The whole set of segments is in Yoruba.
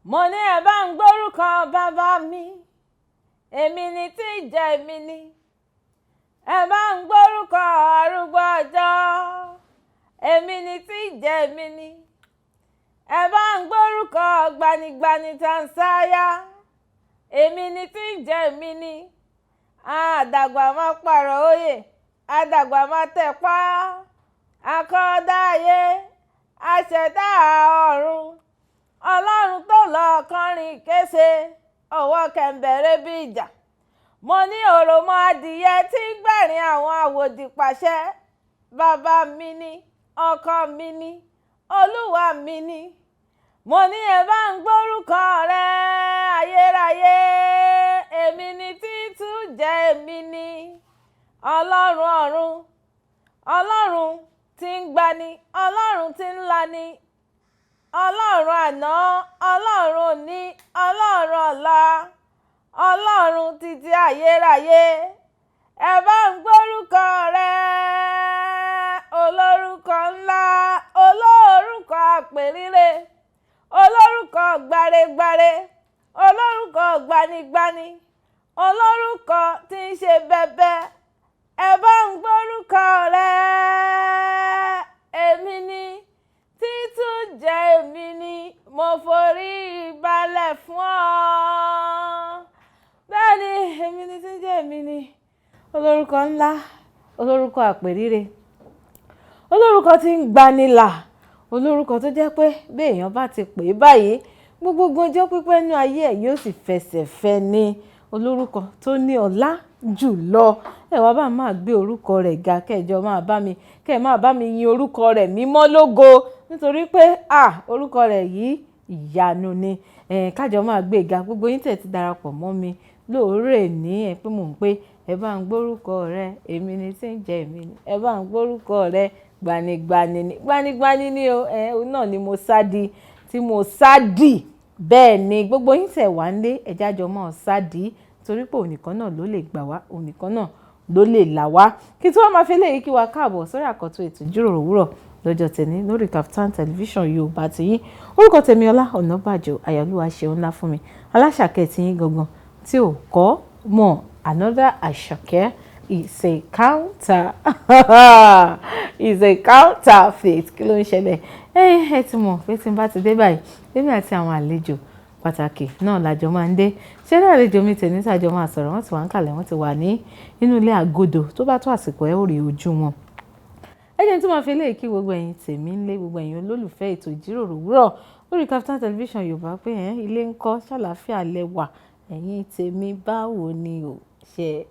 mo ní ẹ bá ń gbórúkọ bàbá mi, èmi ni tí ń jẹ́ èmi ni. Ẹ bá ń gbórúkọ arúgbó ọjọ́, èmi ni tí ń jẹ́ èmi ni. Ẹ bá ń gbórúkọ gbanigbani tansáyá, èmi ni tí ń jẹ́ èmi ni. Àdàgbà má pààrọ̀ oyè, àdàgbà má tẹ̀pá, àkọ́dá ayé, àṣẹ̀dá ọ̀run, ọlọ́run tó lọ kọrin kése, ọwọ́ kẹ̀ǹbẹ̀rẹ̀ bí ìjà. Mo ní òròmọ adìyẹ tí ń gbẹ̀rín àwọn àwòdì pàṣẹ. Bàbá mi ni, ọkọ mi ni, olúwa mi ni. Mo ní ẹ bá ń gbórúkọ rẹ ayérayé, èmi ni tí tún jẹ́ èmi ni. Ọlọ́run ọ̀run, ọlọ́run tí ń gbani, ọlọ́run tí ń lani, ọlọ́run àná, ọlọ́run òní, ọlọ́run ọ̀la, ọlọ́run títí ayérayé. Ẹ bá ń gbórúkọ rẹ olórúkọ ńlá, olórúkọ àpèrire, olórúkọ gbáregbáre, olórúkọ gbanigbani, olórúkọ tí ń ṣe bẹ̀bẹ̀. Ẹ bá ń gbórúkọ rẹ, èmi ni tí tún jẹ́ èmi ni. Mo forí balẹ̀ fún ọ. Bẹ́ẹ̀ ni, èmi ni tí ń jẹ́ èmi ni. Olórúkọ ńlá, olórúkọ àpèrire, olórúkọ tí ń gbanilà, olórúkọ tó jẹ́ pé bí èèyàn bá ti pè é báyìí, gbogbo ọjọ́ pípẹ́ nínú ayé ẹ̀ yóò sì fẹsẹ̀ fẹ́ ni. Olórúkọ tó ní ọlá jù lọ. Ẹ wá bá máa gbé orúkọ rẹ̀ ga, kẹjọ máa bá mi yin orúkọ rẹ̀ mímọ́ lógo, nítorí pé orúkọ rẹ̀ yìí ìyanu ni. Kájọ máa gbé ga. Gbogbo yín tẹ̀ ti darapọ̀ mọ́ mi lóòrè ní ẹ pé mò ń pé ẹ bá ń gbórúkọ rẹ, èmi ni tí ń jẹ́ èmi ni. Ẹ bá ń gbórúkọ rẹ, gbanigbani ni. Gbanigbani ni o. Òun náà ni mo sádi, tí mo sádi. Bẹ́ẹ̀ ni gbogbo yín tẹ̀ wá ń lé ẹja jọ máa sádi, torí pé ònìkan náà ló lè gbà wá, ònìkan náà ló lè là wá. Kí tí wọ́n máa fi léyìí kí wa káàbọ̀ sórí àkọ́tún ètò ìjíròrò òwúrọ̀ lọ́jọ́ tẹ̀ní lórí Kaftan television Yorùbá ti yín. Orúkọ tèmi Ọlá Ọ̀nàbàjọ́, àyálùwà ṣeun ńlá fún mi. Aláṣàkẹ́ ti yín gangan tí ò kọ́ mọ̀, another Àṣàkẹ́ is a counter is a counterfeit. Kí ló ń ṣẹlẹ̀? Ẹ ti mọ̀ pé tí n bá ti dé báyìí, èmi àti àwọn àlejò pàtàkì náà lájọ máa ń dé. Ṣé ní àlejò mi tẹ̀ ní sájọ máa sọ̀rọ̀, wọ́n ti wà ń kalẹ̀, wọ́n ti wà ní inú ilé àgọ́dọ̀. Tó bá tó àsìkò ẹ ó rí ojú wọn. Ẹ jẹ́ tí mo fi lè kí gbogbo ẹ̀yin tèmi ń lé, gbogbo ẹ̀yin olólùfẹ́ ètò ìjíròrò òwúrọ̀ lórí Kaftan television Yorùbá pé ilé ń kọ́ ṣàlàáfíà lẹ́wà. Ẹ̀yin tèmi báwo ni o ṣe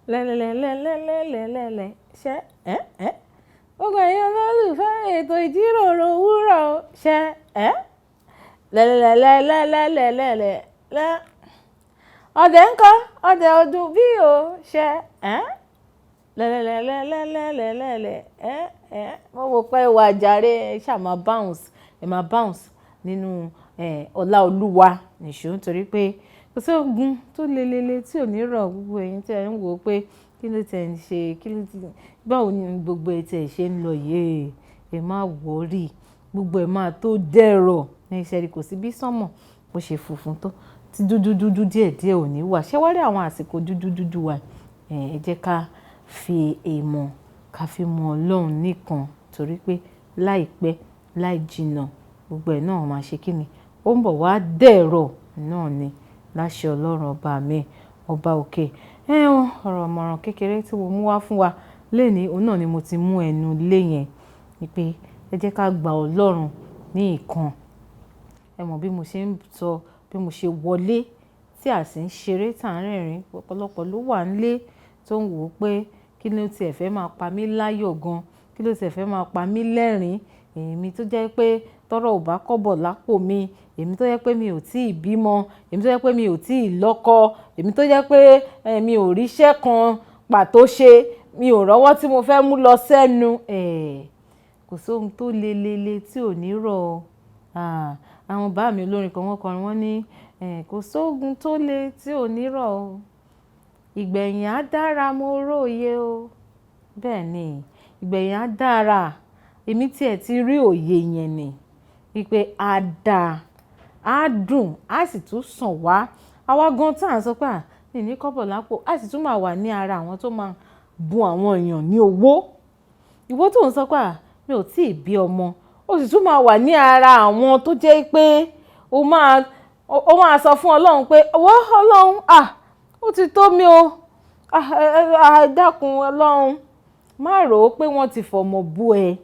lẹ́lẹ́lẹ́lẹ́lẹ́lẹ́lẹ́lẹ́ ṣe gbogbo ẹ̀yin olólùfẹ́ ètò ìjíròrò òwúrọ̀ ṣe lẹ́lẹ́lẹ́lẹ́lẹ́lẹ́lẹ́ ọdẹ ń kọ́ ọdẹ ọdún bí o ṣe lẹ́lẹ́lẹ́lẹ́lẹ́lẹ́lẹ́ mo wò pé ìwà àjàre ṣáà máa bounce nínú ọlá olúwa nìṣó, nítorí pé kò sí ogun tó lelele tí ò ní rọ̀. Gbogbo ẹ̀yin tí ẹ ń wò pé kí ló tẹ̀ ń ṣe, báwo ni gbogbo ètò ẹ̀ ṣe ń lọ yìí, ẹ má wọrí, gbogbo ẹ̀ máa tó dẹ̀rọ̀ ní ìṣẹ́rí. Kò sí bí sánmọ̀ bó ṣe funfun tó tí dúdú díẹ̀ ò ní wà. Ṣé wá rí àwọn àsìkò dúdú wa? Ẹ jẹ́ ká fi èèmọ̀ ká fi mọ Ọlọ́run nìkan, torí pé láìpẹ́ láì jìnnà gbogbo ẹ̀ náà máa ṣe kí ni, ó ń bọ̀ wá dẹ̀rọ̀ náà ni láṣẹ Ọlọ́run ọba mi, ọba òkè. Ọ̀rọ̀ ọ̀mọ̀ràn kékeré tí mo mú wá fún wa lénìí, òun náà ni mo ti mú ẹnu lé yẹn, wípé ẹ jẹ́ ká gba Ọlọ́run ní ìkan. Ẹ mọ̀ bí mo ṣe ń sọ, bí mo ṣe wọlé tí a sì ń ṣeré tá ń rẹ́rìn. Ọ̀pọ̀lọpọ̀ ló wà nílé tó ń wò pé kí ló tiẹ̀ fẹ́ máa pa mí láyọ̀ gan, kí ló tiẹ̀ fẹ́ máa pa mí lẹ́rìn. Èmi tó jẹ́ pé tọ́rọ̀ ò bá kọ́bọ̀ lápò mi, èmi tó jẹ́ pé mi ò tí ì bímọ, èmi tó jẹ́ pé mi ò tí ì lọ́kọ, èmi tó jẹ́ pé mi ò ríṣẹ́ kan pàtó ṣe, mi ò rọ́wọ́ tí mo fẹ́ mú lọ sẹ́nu. Kò sóhun tó lelele tí ò ní rọ̀. Àwọn bàbá mi olórin kan wọ́n kọrin, wọ́n ní kò sóhun tó le tí ò ní rọ̀. Ìgbẹ̀yìn á dára mo róye o. Bẹ́ẹ̀ ni, ìgbẹ̀yìn á dára. Èmi tí ẹ̀ ti rí òye yẹn ni wípé á dáa. á dùn á sì tún sàn wá. Àwa gan tá à ń sọ pé ní kọ́bọ̀ lápò á sì tún máa wà ní ara àwọn tó máa bùn àwọn èèyàn ní owó. Ìwọ tó ń sọ pé mi ò tí ì bí ọmọ, ó sì tún máa wà ní ara àwọn tó jẹ́ pé ó máa sọ fún Ọlọ́run pé Ọlọ́run ó ti tó mi o, dákun Ọlọ́run, má rò ó pé wọ́n ti fọmọ bú ẹ,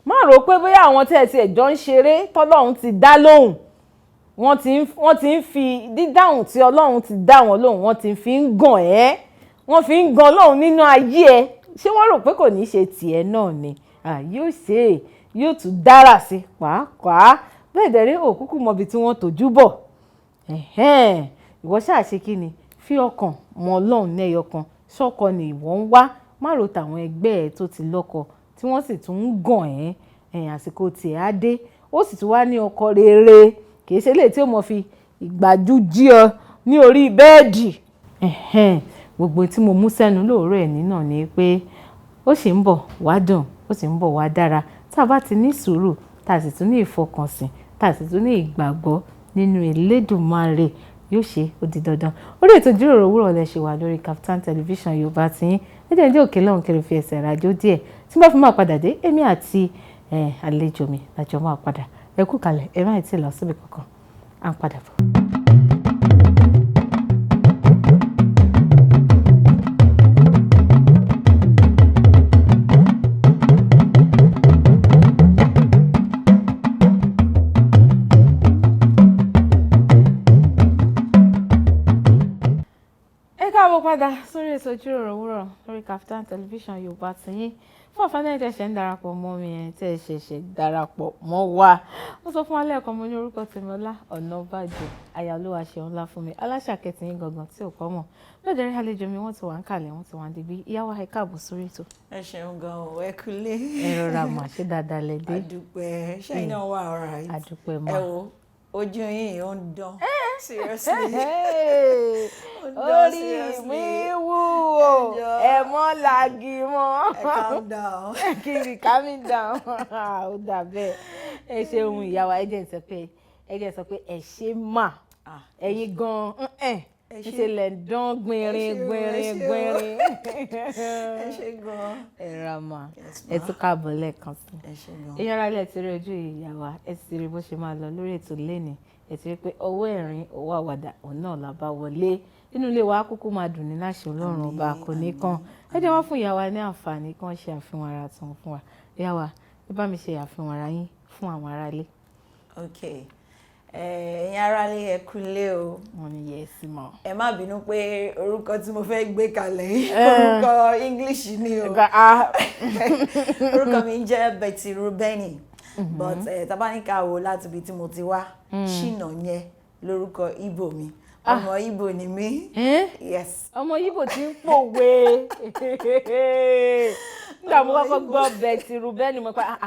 má rò ó pé bóyá àwọn tí ẹ̀jọ́ ń ṣeré tọ́lọ́run ti dá lóhùn, wọ́n ti ń fi dídáhùn tí Ọlọ́run ti dá wọn lóhùn, wọ́n ti fi ń gàn ẹ́, wọ́n fi ń gan Ọlọ́run nínú ayé ẹ. Ṣé wọ́n rò pé kò ní ṣe tiẹ̀ náà ni? Yóò ṣe é, yóò tún dára sí pàápàá. Bẹ́ẹ̀ dẹ̀ rí òkúkú mọbi tí wọ́n tọ́jú bọ̀. Ìwọ ṣáà ṣe kí ni? Fi ọkàn mọ Ọlọ́run lẹ́yọ kan. Ṣọ́kọ ni ìwọ ń wá, má rò tàwọn ẹgbẹ́ ẹ tó ti lọ́kọ tí wọ́n sì tún ń gàn ẹ́. Àsìkò tiẹ̀ á dé, ó sì tún wá ní ọkọ rere, kì í ṣe lè tí ó mọ̀ fi ìgbájú jí ọ ní orí bẹ́ẹ̀dì. Gbogbo tí mo mú sẹ́nu lóòrọ̀ ẹ̀ nínà ni pé ó sì ń bọ̀ wá dùn, ó sì ń bọ̀ wá dára. Tá a bá ti ní sùúrù, tá a sì tún ní ìfọkànsìn, tá a sì tún ní ìgbàgbọ́ nínú Elédùmarè, yóò ṣe ó di dandan. Orí ètò ìjíròrò òwúrọ̀ lẹ ṣe wà lórí Kaftan Television Yorùbá tiyín. Ẹ̀jẹ̀ ní òkè lọ́hùn kiri fi ẹsẹ̀ rajó díẹ̀. Tí bá fi máa padà dé, èmi àti àlejò mi lájọ máa padà. Ẹ kú kalẹ̀, ẹ má tí ì lọ síbi kankan. À ń padà bọ̀. Padà sórí ètò ìjíròrò òwúrọ̀ lórí Kaftan Television Yorùbá tiyín. Fún àǹfààní ẹ̀yin tẹ̀ṣẹ̀ ń darapọ̀ mọ́ mi, ẹ̀yin tẹ̀ ṣẹ̀ṣẹ̀ darapọ̀ mọ́ wa. Mo sọ fún alẹ́ ẹ̀kọ́ mo ní orúkọ Tèmilọ́lá Ọ̀nàbàjọ, aya Olúwa ṣeun ńlá fún mi, aláṣàkẹ́ tiyín gangan tí ò kọ́ mọ̀. Bẹ́ẹ̀ dẹ̀ rí àlejò mi, wọ́n ti wà ń kalẹ̀, wọ́n ti wà ń digbí. Ìyá wa ẹ káàbọ̀ sórí ètò. Ẹ ṣeun gan-an, ẹ kúlé. Ẹ rọra mà, ṣé dáadáa lẹ dé? Àdúpẹ́, ṣẹ́yìn náà wà alright. Àdúpẹ́ mà. Ẹ wo ojú yín ó ń dán. Seriously. Orí mi wú o, ẹ mọ́ lagi mọ́. Calm down. Kiri calm down. Ó dà bẹ́ẹ̀. Ẹ ṣeun ìyá wa, ẹ jẹ́ sọ pé ẹ ṣe mà. Ẹ̀yin gan-an ṣe lẹ̀ ń dán gbinrin. Ẹ ṣe gan-an. Ẹ ra mà, ẹ tún káàbọ̀ lẹ́ẹ̀kan sí. Ẹ ṣe gan-an. Ẹ̀yin ará ilé ti rí ojú ìyá wa, ẹ ti rí bó ṣe máa lọ lórí ètò lẹ́nìí. Ẹ ti rí pé ọwọ́ ẹ̀rín owó àwàdà òun náà la bá wọlé. Inú ilé wa kúkú máa dùn ní láṣẹ Ọlọ́run ọba kò ní kàn. Ẹ jẹ́ wá fún ìyá wa ní àǹfààní kan ṣe àfihàn ara tán fún wa. Ìyá wa, ẹ bá mi ṣe àfihàn ara yín fún àwọn ará ilé. Okay. Ẹ̀yin ará ilé ẹ kúlé o. Wọ́n ní yẹ sí mọ́. Ẹ má bínú pé orúkọ tí mo fẹ́ gbé kalẹ̀ orúkọ English ni o. Orúkọ mi ń jẹ́ Betty Rubeni. But tabaníkà wo láti ibi tí mo ti wá, Ṣínà yẹn lórúkọ Ìgbò mi. Ọmọ Ìgbò ni mí. Yes. Ọmọ Ìgbò tí ń pòwe. Nígbà mo kọ́kọ́ gbọ́ Betty Rubeni mo pa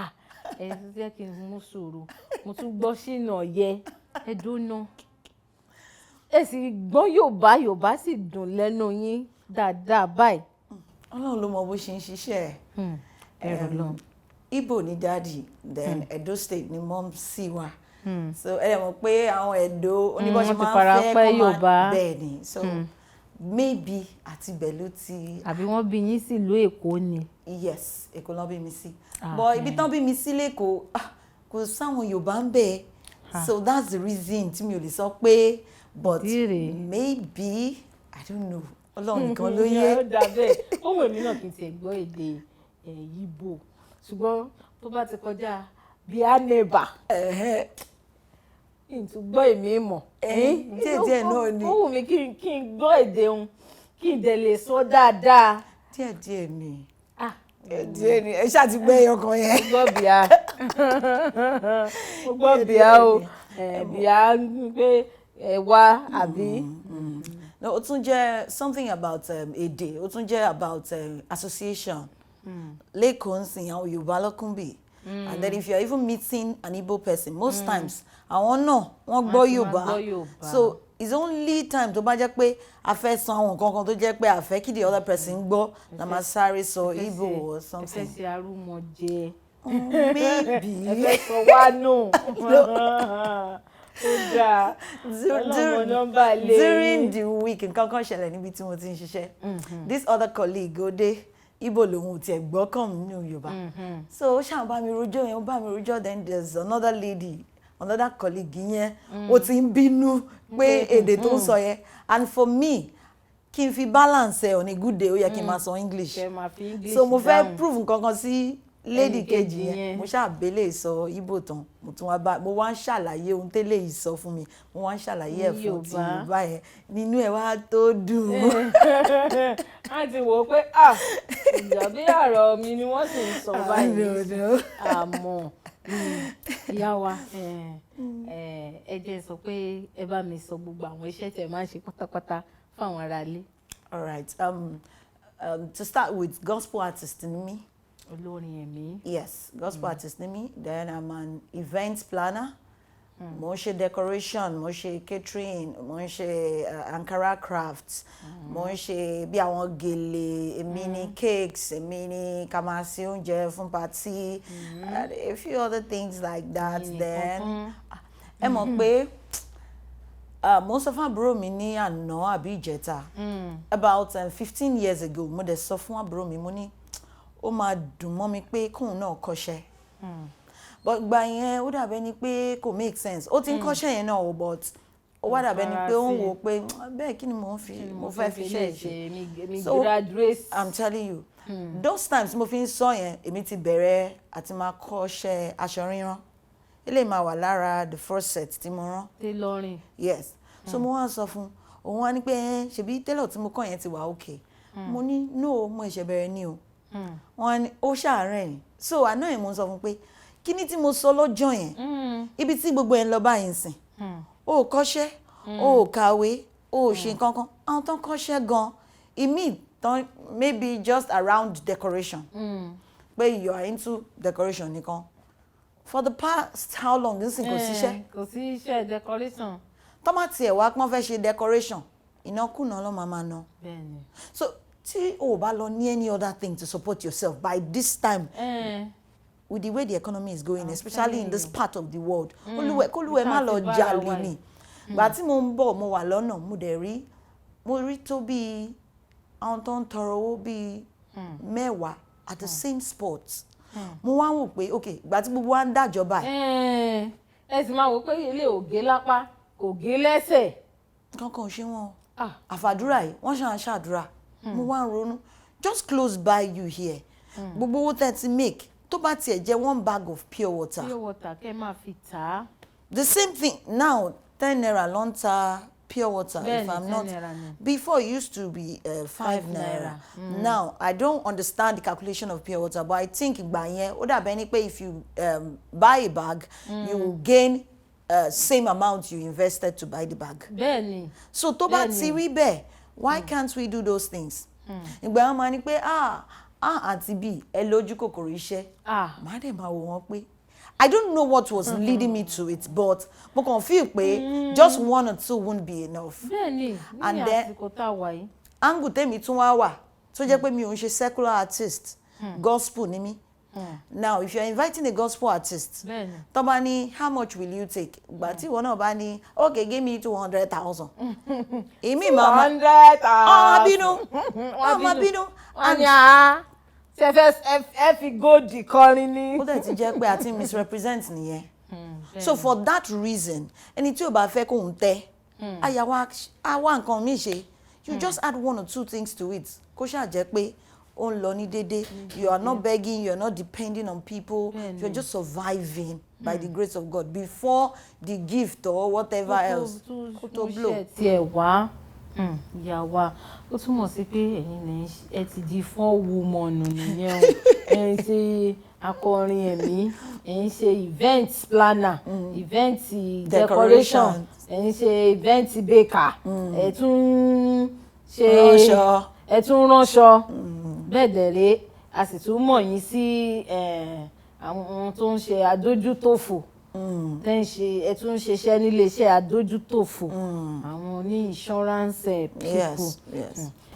ẹ̀yin tí jẹ́ kí n mú sùúrù. Mo tún gbọ́ Ṣínà yẹ ẹ dóná. Ẹ sì gbọ́ Yorùbá sì dùn lẹ́nu yín dáadáa báyìí. Ọlọ́run ló mọ bó ṣe ń ṣiṣẹ́ ẹ̀. Ẹ̀rọ lọ. Igbo ni daddy, then Edo State ni mom sì wà. So ẹ mọ̀ pé àwọn Edo oníbọ̀ṣe máa ń fẹ́ kọ́ máa bẹ́ẹ̀ ni. So maybe àti bẹ̀ ló ti. Àbí wọ́n bí yín sí ìlú Èkó ni. Yes, Èkó ló bí mi sí. But ibi tán bí mi sí l'Èkó kò sáwọn Yorùbá ń bẹ̀. So that's the reason tí mi ò lè sọ pé but maybe I don't know. Ọlọ́run nìkan ló yé. Ó dà bẹ́ẹ̀. Ó wù mí náà kí n tiẹ̀ gbọ́ èdè Ìgbò. Ṣùgbọ́n tó bá ti kọjá bí a neighbor ìtúgbọ́ èmi mọ̀ díẹ̀ náà ni ó wù mí kí n gbọ́ èdè òun kí n dẹ̀ lè sọ dáadáa. díẹ̀ ni díẹ̀ ni ẹ ṣáà ti gbé ẹyọ kan yẹn. mo gbọ́ bíà o bíà pé ẹ wá àbí. No, ó tún jẹ́ something about èdè ó tún jẹ́ about association. Lẹ́kọ̀ọ́ ń sìn àwọn Yorùbá lọ́kùnbí. And then if you are even meeting an Igbo person most times àwọn náà wọ́n gbọ́ Yorùbá. So it's only time tó bá jẹ́ pé a fẹ́ sọ àwọn nǹkan kan tó jẹ́ pé a fẹ́ kí the other person gbọ́ la máa sáré sọ Igbo or something. ẹ fẹ́ ṣe arúmọjẹ. Maybe. ẹ fẹ́ sọ wá nù. ó dáa ọlọ́mọ nọ́mbà lé during the week nǹkan kan ṣẹlẹ̀ níbi tí mo ti ń ṣiṣẹ́ this other colleague ó dé Igbo lòun ò tiẹ̀ gbọ́ kàn mí nínú Yorùbá so ó ṣàn bá mi rojọ́ yẹn ó bá mi rojọ́ then there's another lady another colleague yẹn ó ti ń bínú pé èdè tó ń sọ yẹn and for me kí n fi balance ẹ on a good day ó yẹ kí n máa sọ English so mo fẹ́ prove nǹkan kan sí lady kejì yẹn mo ṣàbẹ̀lẹ̀ sọ Igbo tán mo wá ń ṣàlàyé ohun tẹ́lẹ̀ yìí sọ fún mi mo wá ń ṣàlàyé ẹ̀ fún ti Yorùbá yẹn nínú ẹ̀ wá tó dùn. a ti wò ó pé ìjàbí àrọ̀ mi ni wọ́n sì ń sọ báyìí àmọ́ ìyá wa ẹ jẹ́ sọ pé ẹ bá mi sọ gbogbo àwọn iṣẹ́ tẹ́ máa ń ṣe pátápátá fáwọn aráalé. All right. To start with, gospel artist ni mí. Olórin ẹ̀mí. Yes, gospel artist ni mí. Then I'm an event planner. Mo ń ṣe decoration, mo ń ṣe catering, mo ń ṣe Ankara crafts, mo ń ṣe bí àwọn gèlè, èmi ni cakes, èmi ni ká máa ṣe oúnjẹ fún party, a few other things like that. Then ẹ mọ̀ pé mo sọ fún àbúrò mi ní àná àbí ìjẹta about 15 years ago mo dẹ̀ sọ fún àbúrò mi mo ní ó máa dùn mọ́ mi pé kóun náà kọ́ṣẹ́ but gbà yẹn ó dàbẹ́ ni pé kò make sense ó ti ń kọ́ṣẹ́ yẹn náà o but ó wá dàbẹ́ ni pé ó ń wò pé bẹ́ẹ̀ kí ni mo fẹ́ fi ṣe ṣe so I'm telling you those times mo fi ń sọ yẹn èmi ti bẹ̀rẹ̀ àti máa kọ́ṣẹ́ aṣọ rírán ilé máa wà lára the first set tí mo rán. tailoring. Yes so mo wá sọ fún òun wá ní pé ṣebí tailor tí mo kọ́ yẹn ti wà okay mo ní no mo ṣe bẹ̀rẹ̀ ni o wọ́n ní ó ṣàárẹ̀ ni so àná yẹn mo sọ fún pé kí ni tí mo sọ lọ́jọ́ yẹn ibi tí gbogbo ẹ̀ ń lọ báyìí sìn o ò kọ́ṣẹ́ o ò kàwé o ò ṣe nǹkan kan àwọn tó ń kọ́ṣẹ́ gan ìmí tán maybe just around decoration pé you are into decoration nìkan for the past how long n sì kò síṣẹ́. kò sí iṣẹ́ decoration. tọ́mátì ẹ̀ wá pọ́n fẹ́ ṣe decoration ìnákùná ló máa ná. bẹ́ẹ̀ni. so tí o bá lọ ní any other thing to support yourself by this time with the way the economy is going especially in this part of the world kólúwẹ̀ má lọ jalè ni gbà tí mo ń bọ̀ mo wà lọ́nà mo rí tó bíi àwọn tó ń tọrọ owó bíi 10 at the same spot mo wá wò pé ok ìgbà tí gbogbo wa ń dájọba ẹ sì máa wò pé ilé ò gé lápá kò gé lẹ́sẹ̀. kankan ò ṣe wọn àfàdúrà yìí wọ́n ṣàn ṣàdúrà mo wá ń ronú just close by you here gbogbo owó tẹ́ ti make tó bá tiẹ̀ jẹ́ 1 bag of pure water. pure water kẹ́ máa fi tà á. the same thing now 10 naira ló ń ta pure water if I'm not before it used to be 5 naira. Now I don't understand the calculation of pure water but I think ìgbà yẹn ó dàbẹ́ ni pé if you buy a bag you will gain same amount you invested to buy the bag. bẹ́ẹ̀ni. so tó bá ti rí bẹ́ẹ̀ why can't we do those things. ìgbà yẹn máa ní pé àti bí ẹ lójú kòkòrò iṣẹ́ máa dẹ̀ máa wò wọ́n pé I don't know what was leading me to it but mo kàn feel pé just 1 or 2 won't be enough. bẹ́ẹ̀ni ní àsìkò tá a wà yìí. angle tèmi tún wá wà tó jẹ́ pé mi ò ń ṣe secular artist gospel ni mí. Now if you are inviting a gospel artist tó bá ní how much will you take ìgbà tí ìwọ náà bá ní okay give me 200,000. èmi màmá 200,000 ọmọ bínú and ṣe fẹ́ fi góòdì kọrin ni. ó dẹ̀ ti jẹ́ pé a ti misrepresent nìyẹn. so for that reason ẹni tí ò bá fẹ́ kóun tẹ́ àwa nǹkan mi ṣe you just add 1 or 2 things to it kó ṣáà jẹ́ pé ó ń lọ ní déédéé you are not begging you are not depending on people you are just surviving by the grace of God before the gift or whatever else kó tó blow. tiẹ̀ wá ìyá wa ó túmọ̀ sí pé ẹ̀yin ẹ ti di 4 woman nìyẹn o ẹ̀ ń ṣe akọrin ẹ̀mí ẹ̀ ń ṣe event planner event decoration ẹ̀ ń ṣe event baker ẹ̀ tún ṣe ẹ̀ tún ránṣọ bẹ́ẹ̀ dẹ̀rẹ́ a sì tún mọ̀ yín sí àwọn tó ń ṣe adójútòfò ẹ tún ń ṣiṣẹ́ nílé iṣẹ́ adójútòfò àwọn ní insurance people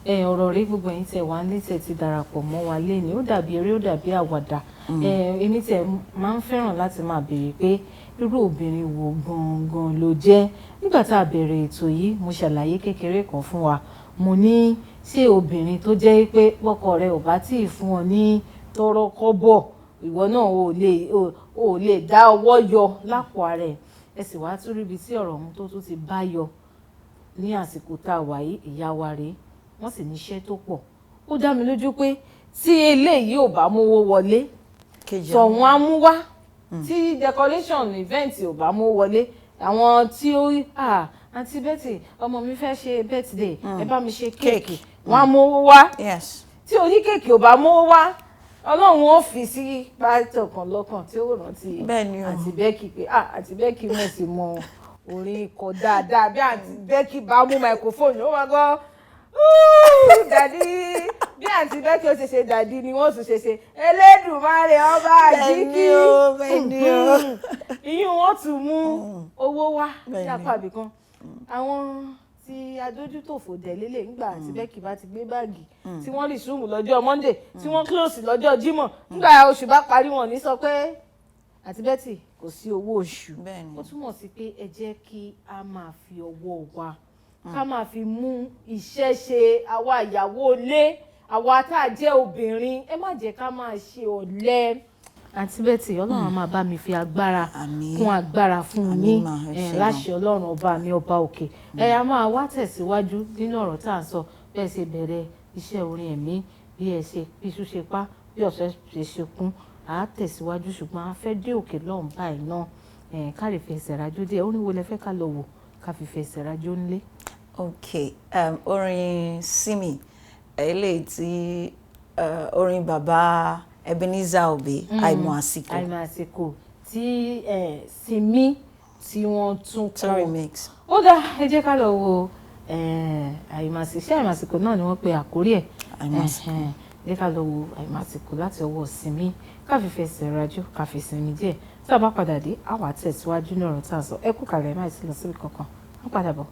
ọ̀rọ̀ rí gbogbo ẹ̀yin tẹ̀ wá ní tẹ̀ ti darapọ̀ mọ́ wa léni ó dàbí eré ó dàbí àwàdà èmi tiẹ̀ máa ń fẹ́ràn láti máa béèrè pé irú obìnrin wo gangan ló jẹ́. Nígbà tá a bẹ̀rẹ̀ ètò yìí mo ṣàlàyé kékeré kan fún wa, mo ní ṣé obìnrin tó jẹ́ pé bọ́kọ rẹ̀ ò bá tíì fún ọ ní tọrọ kọ́bọ̀ ìwọ náà ò lè dá ọwọ́ yọ lápò ara ẹ̀. Ẹ sì wá tún ríbi tí ọ̀rọ̀ ọ̀hún tó tún ti bá yọ ní àsìkò tá a wà yìí, ìyá wa rèé, wọ́n sì ní iṣẹ́ tó pọ̀. Ó dá mi lójú pé tí eléyìí ò bá mówó wọlé tọ̀hún á mú wá, tí decoration event ò bá mú wọlé, àwọn tí ó rí Aunty Betty ọmọ mi fẹ́ ṣe birthday ẹ bá mi ṣe kéèkì, wọ́n á mówó wá. Tí oníkéèkì ò bá mówó wá, Ọlọ́run ó fi sí pásítọ̀ kan lọ́kàn tí ó rántí Aunty Becky pé Aunty Becky mọ̀ sí mọ orin ikọ̀ dáadáa bí Aunty Becky bá mú microphone ó máa gbọ́ dàdí bí Aunty Becky ó ṣe dàdí ni wọ́n tún ṣe Elédùmarè ọba àjíkí ìyún wọn tún mú owó wá sí apá ibìkan. Àwọn tí adójútòfò dẹ̀lélẹ̀ nígbà Aunty Becky bá ti gbé báàgì tí wọ́n lè súnmù lọ́jọ́ Monday tí wọ́n close lọ́jọ́ Jímọ̀ nígbà oṣù bá parí wọn ní sọ pé Aunty Betty kò sí owó oṣù. Ó túmọ̀ sí pé ẹ jẹ́ kí a máa fi ọwọ́ wa ká máa fi mú iṣẹ́ ṣe àwa ìyàwó ilé, àwa tá a jẹ́ obìnrin, ẹ má jẹ́ ká máa ṣe ọ̀lẹ. Aunty Betty Ọlọ́run máa bá mi fi agbára kún agbára fún yín láṣẹ Ọlọ́run ọba mi ọba òkè. A máa wá tẹ̀síwájú nínú ọ̀rọ̀ tá à ń sọ bẹ́ẹ̀ ṣe bẹ̀rẹ̀ iṣẹ́ orin ẹ̀mí bí ẹ ṣe bí iṣu ṣe pa bí ọ̀sẹ̀ ṣe kún à á tẹ̀síwájú ṣùgbọ́n a fẹ́ dé òkè lọ́hùn báyìí náà ká lè fẹsẹ̀ rájò díẹ̀. Orin wo lẹ fẹ́ ká lọ wò ká fi fẹsẹ̀ rájò ńlé? Orin Simi eléyìí tí orin bàbá Ebenezer Obey Àìmọ̀ Àsìkò. Àìmọ̀ Àsìkò tí Simi tí wọ́n tún kọ. Remix. Ó dá ẹ jẹ́ ká lọ wo Àìmọ̀ Àsìkò náà ni wọ́n pe àkórí ẹ̀. Jẹ́ ká lọ wo Àìmọ̀ Àsìkò láti ọwọ́ Simi ká fi fẹsẹ̀ rájò ká fi sinmi díẹ̀. Tí a bá padà dé a wá tẹ̀síwájú ní ọ̀rọ̀ tá a sọ. Ẹ kú kàlẹ̀ máa ti lọ síbi kankan. Wọ́n padà bọ̀.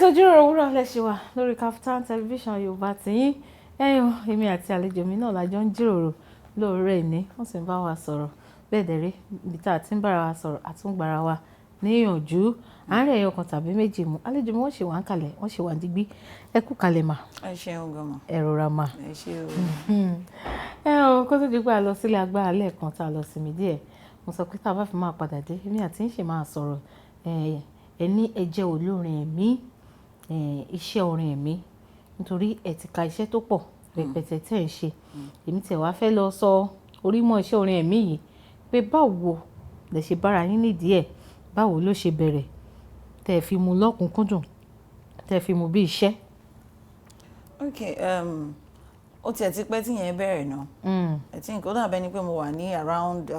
Ìjíròrò òwúrọ̀ lẹ́ṣẹ̀ wà lórí Kaftan television Yorùbá tiyín. Èmi àti àlejò mi náà lájọ ń jíròrò lóòrè ní wọ́n sì ń bá wa sọ̀rọ̀ bẹ́ẹ̀ dẹ̀rẹ́ ibi tá a ti ń bára wa sọ̀rọ̀ àtúngbára wa níyànjú àárẹ̀ ẹyọ kan tàbí méjì mú. Àlejò mi wọ́n ṣe wà ń kalẹ̀ wọ́n ṣe wà ń digbí. Ẹ kú kalẹ̀ mà. Ẹ ṣeun gan mà. Ẹ rọra mà. Ẹ ṣe o. Kó tó di pé a lọ sílé agbára lẹ́ẹ̀kan tá a lọ sinmi díẹ̀ mo sọ pé tá a bá fi máa padà dé èmi àti ń ṣe máa sọ̀rọ̀ ẹni ẹ jẹ́ olórin ẹ̀mí iṣẹ́ orin ẹ̀mí nítorí ẹ ti ka iṣẹ́ tó pọ̀ rẹpẹtẹ tẹ́ ẹ̀ ń ṣe. Èmi tẹ̀ wá fẹ́ lọ sọ orímọ̀ iṣẹ́ orin ẹ̀mí yìí pé báwo lẹ ṣe bára yín nídìí ẹ̀, báwo ló ṣe bẹ̀rẹ̀ tẹ́ ẹ fi mú lọ́kùnkúndùn tẹ́ ẹ fi mú bí iṣẹ́. Ó tiẹ̀ ti pẹ́ tí yẹn bẹ̀rẹ̀ náà. I think ó dàbẹ́ ni pé mo wà ní around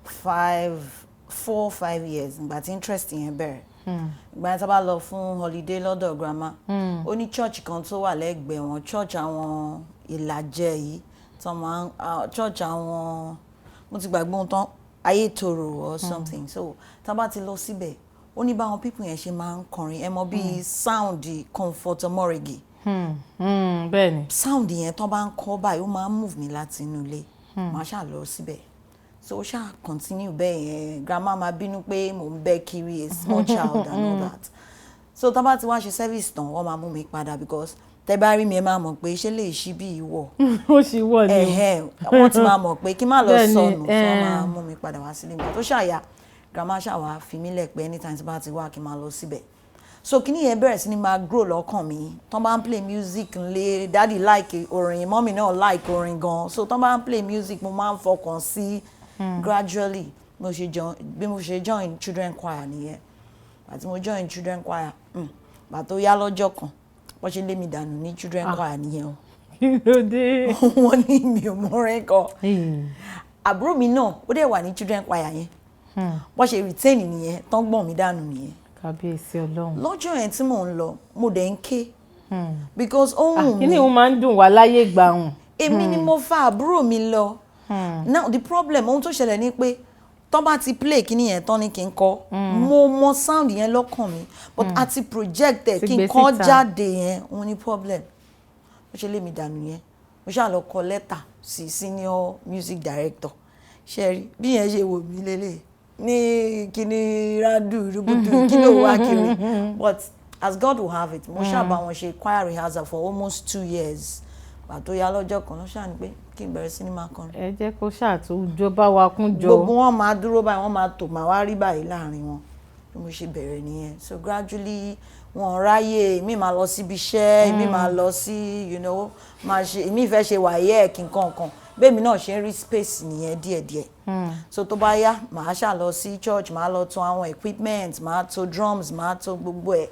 4-5 years ìgbà tí interest yẹn bẹ̀rẹ̀. Ìgbà yẹn tá bá lọ fún holiday lọ́dọ̀ grandma ó ní church kan tó wà lẹ́gbẹ̀ẹ́ wọn, church àwọn Ìlàjẹ yìí tó máa ń church àwọn mo ti gbàgbé ohun tán Ayétoro or something. So tá bá ti lọ síbẹ̀ ó ní báwọn people yẹn ṣe máa ń kọrin ẹ mọ bíi sound Comfort Omorigi. Bẹ́ẹ̀ni. Sound yẹn tó bá ń kọ báyìí ó máa ń move mi láti inú ilé màá ṣáà lọ síbẹ̀. So ṣáà continue bẹ́ẹ̀ yẹn grandma máa bínú pé mò ń bẹ́ kiri a small child and all that. So tá bá ti wá ṣe service tán wọ́n máa mú mi padà because tẹ́ bá rí mi ẹ máa mọ̀ pé ṣé lè ṣí bí ìwọ. Ó ṣì wọ̀ ni. Wọ́n ti máa mọ̀ pé kí n má lọ sọnù so wọ́n máa mú mi padà wá sílé mi. Tó ṣàyà grandma ṣáà wá fi mí lẹ̀ pé anytime tí bá ti wá kí n máa lọ síbẹ̀. So kíní yẹn bẹ̀rẹ̀ sí ni máa grow lọ́kàn mi. Tán bá ń play music nlé daddy like orin mommy náà like orin gan. So tán bá ń play music mo máa ń fọkàn sí gradually bí mo ṣe join children choir nìyẹn. Àti mo join children choir gbà tó yá lọ́jọ́ kan wọ́n ṣe lé mi dànù ní children choir nìyẹn o. Kí ló dé? Wọ́n ní mi ò mọ orin kọ. Àbúrò mi náà ó dẹ̀ wà ní children choir yẹn wọ́n ṣe retain nìyẹn tán gbọ̀n mi dànù nìyẹn. Kábíyèsí Ọlọ́run. Lọ́jọ́ yẹn tí mò ń lọ mo dẹ̀ ń ké because ohun mi. Kíni òun máa ń dùn wá láyé gbà hùn. èmi ni mo fa àbúrò mi lọ now the problem ohun tó ṣẹlẹ̀ ni pé tọ́ bá ti play kíní yẹn tán ní kí n kọ mo mọ sound yẹn lọ́kàn mi but àti project ẹ̀ kí n kọ jáde yẹn òun ni problem ó ṣe lé mi dànù yẹn mo ṣáà lọ kọ lẹ́tà sí senior music director ṣẹ́rí bí yẹn ṣe wò mí lélẹ̀ ní kíní rádù rúbùtù kí ló wá kiri but as God will have it mo ṣáà bá wọn ṣe choir rehearsal for almost 2 years pàtó yá lọ́jọ́ kan ló ṣáà ní pé kí n bẹ̀rẹ̀ sí ní máa kọrin. ẹ jẹ́ kó ṣàtúnjọba wa kún jọ. gbogbo wọn máa dúró báyìí wọn máa tò máa wá rí báyìí láàrin wọn bí mo ṣe bẹ̀rẹ̀ nìyẹn so gradually wọn ráyè èmi máa lọ síbi iṣẹ́ èmi máa lọ sí máa ṣe èmi ìfẹ́ ṣe wàyẹ́ kí nǹkan kan bẹ́ẹ̀mi náà ṣe ń rí space nìyẹn díẹ̀díẹ̀ so tó bá yá màá ṣà lọ sí church màá lọ tò àwọn equipment màá tò drums màá tò gbogbo ẹ̀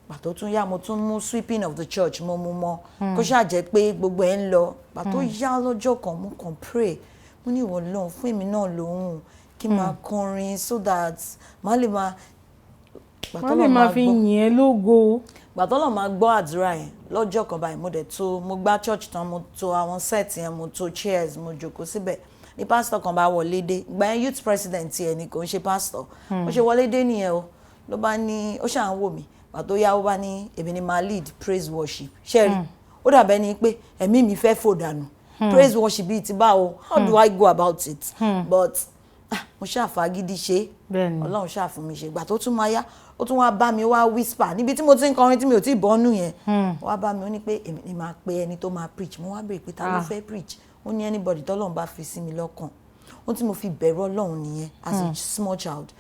pàtó tún yá mo tún mú sweeping of the church mo mú mọ́ kó ṣàjẹ́ pé gbogbo ẹ̀ ń lọ pàtó yá lọ́jọ́ kan mo kàn pray mo ní ìwọ lọ́hùn fún èmi náà lóhùn kí n máa kọrin so that màá lè máa fi yìn ẹ́ lógo. gbàtọ́ lọ́ọ́ máa gbọ́ àdúrà yẹn lọ́jọ́ kan báyìí mo gbá church tán mo tò àwọn set yẹn mo tò chairs mo jókòó síbẹ̀ ní pásítọ̀ kan bá wọlé dé ìgbà yẹn youth president yẹn ni kò ń ṣe pásítọ̀ ó ṣe wọlé dé nìyẹn o ló bá ní ó ṣàn wò mí pàtó yá ó bá ní èmi ni máa lead praise worship ṣẹ́rí ó dàbẹ́ ni pé ẹ̀mí mi fẹ́ fò dànù praise worship bíi ti báwo how do I go about it but mo ṣàfagídí ṣe ọlọ́run ṣàfún mi ṣe ìgbà tó tún máa yá ó tún wá bá mi wá whisper níbi tí mo ti ń kọrin tí mi ò tí ì bọ́nú yẹn wá bá mi ó ní pé èmi ni máa pe ẹni tó máa preach mo wá béèrè pé ta ló fẹ́ preach ó ní anybody tọ́lọ́run bá fi sí mi lọ́kàn ohun tí mo fi bẹ̀rù ọlọ́run nìyẹn as a small child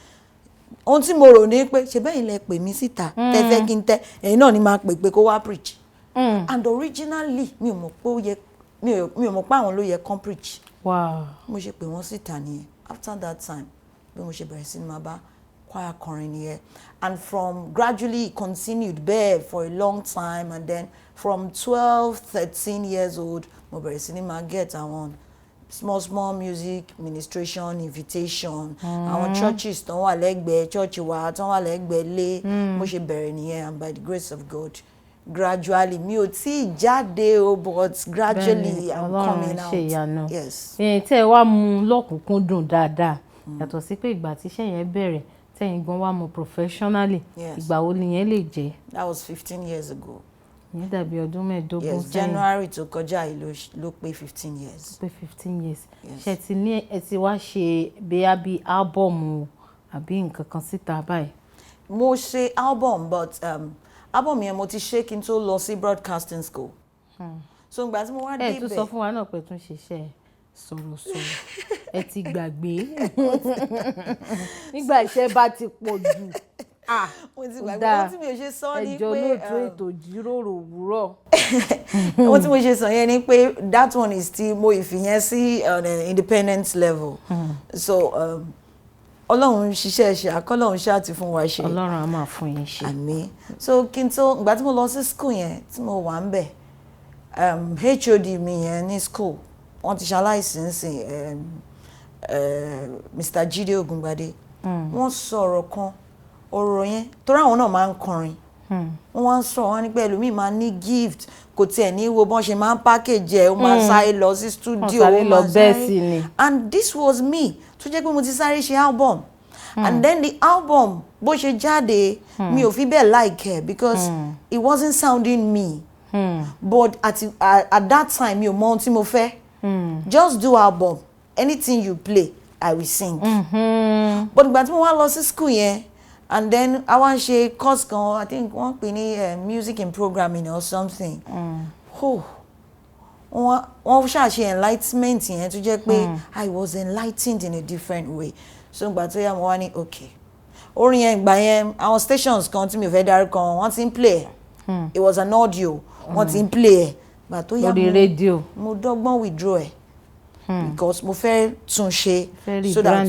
ohun tí mo rò ní pé ṣe bẹ́ẹ̀ lẹ pè mí síta tẹ́fẹ́ kí n tẹ́ ẹ̀yin náà ni máa pè pé kó wá preach and originally mi ò mọ̀ pé àwọn ló yẹ kán preach mo ṣe pè wọ́n síta nìyẹn after that time bí mo ṣe bẹ̀rẹ̀ sí ni máa bá choir kọrin nìyẹn and from gradually it continued bẹ́ẹ̀ for a long time and then from 12-13 years old mo bẹ̀rẹ̀ sí ni máa get àwọn small ministration invitation àwọn churches tán wà lẹ́gbẹ̀ẹ́ church wa tán wà lẹ́gbẹ̀ẹ́ lé mo ṣe bẹ̀rẹ̀ nìyẹn and by the grace of God gradually mi ò tí ì jáde o but gradually I'm coming out. Yes. tẹ́ ẹ wá mú lọ́kùnkúndùn dáadáa yàtọ̀ sí pé ìgbà tí iṣẹ́ yẹn bẹ̀rẹ̀ tẹ́yìn gan wá mú professionally ìgbà wo nìyẹn lè jẹ́. That was 15 years ago. ìyẹn dàbí ọdún mẹ́ẹ̀ẹ́dógún sẹ́yìn. Yes, January tó kọjá yìí ló pé 15 years. Pé 15 years. ṣe ti ní ẹ ti wá ṣe bí álbọ̀mù àbí nǹkan kan síta báyìí. mo ṣe album but album yẹn mo ti ṣe kí n tó lọ sí broadcasting school. so ìgbà tí mo wá débẹ̀. ẹ tún sọ fún wa náà pé tún ṣiṣẹ́ sọ̀rọ̀sọ̀rọ̀ ẹ ti gbàgbé nígbà iṣẹ́ bá ti pọ̀ jù mo ti gbàgbé ohun tí mi ò ṣe sọ ni pé ẹjọ́ lóòótọ́ ètò ìjíròrò òwúrọ̀. ohun tí mo ṣe sọ yẹn ni pé that one is still mo ìfìyẹn sí independent level so ọlọ́run ṣiṣẹ́ ṣe àkọ́lọ́run ṣáà ti fún wa ṣe. ọlọ́run á máa fún yín ṣe. àmín so kí n tó ìgbà tí mo lọ sí school yẹn tí mo wà ń bẹ̀ HOD mi yẹn ní school wọ́n ti ṣaláìsí nsìn Mr. Jídé Ògúngbadé wọ́n sọ̀rọ̀ kan ọ̀rọ̀ yẹn torí àwọn náà máa ń kọrin wọ́n wá ń sọ wọ́n ní pé ẹlòmíì máa ní gift kò tiẹ̀ ní wo bọ́n ṣe máa ń package ẹ̀ ó máa sáré lọ sí studio ó máa sáré and this was me tó jẹ́ pé mo ti sáré ṣe album and then the album bó ṣe jáde mi ò fi bẹ́ẹ̀ like ẹ̀ because it wasn't sounding me but at that time mi ò mọ ohun tí mo fẹ́. Just do album anything you play I will sing. But ìgbà tí mo wá lọ sí school yẹn and then I wá ṣe course kan I think wọ́n pè ní music and programming or something. wọ́n ṣàṣe enlightenment yẹn tó jẹ́ pé I was enlightened in a different way so ìgbà tó yá mo wá ní okay orin yẹn ìgbà yẹn àwọn stations kan tí mi ò fẹ́ dárúkọ wọ́n ti ń play it was an audio wọ́n ti ń play ẹ̀ gbà tó yá lórí rédíò mo dọ́gbọ́n withdraw ẹ̀ because mo fẹ́ tún ṣe so that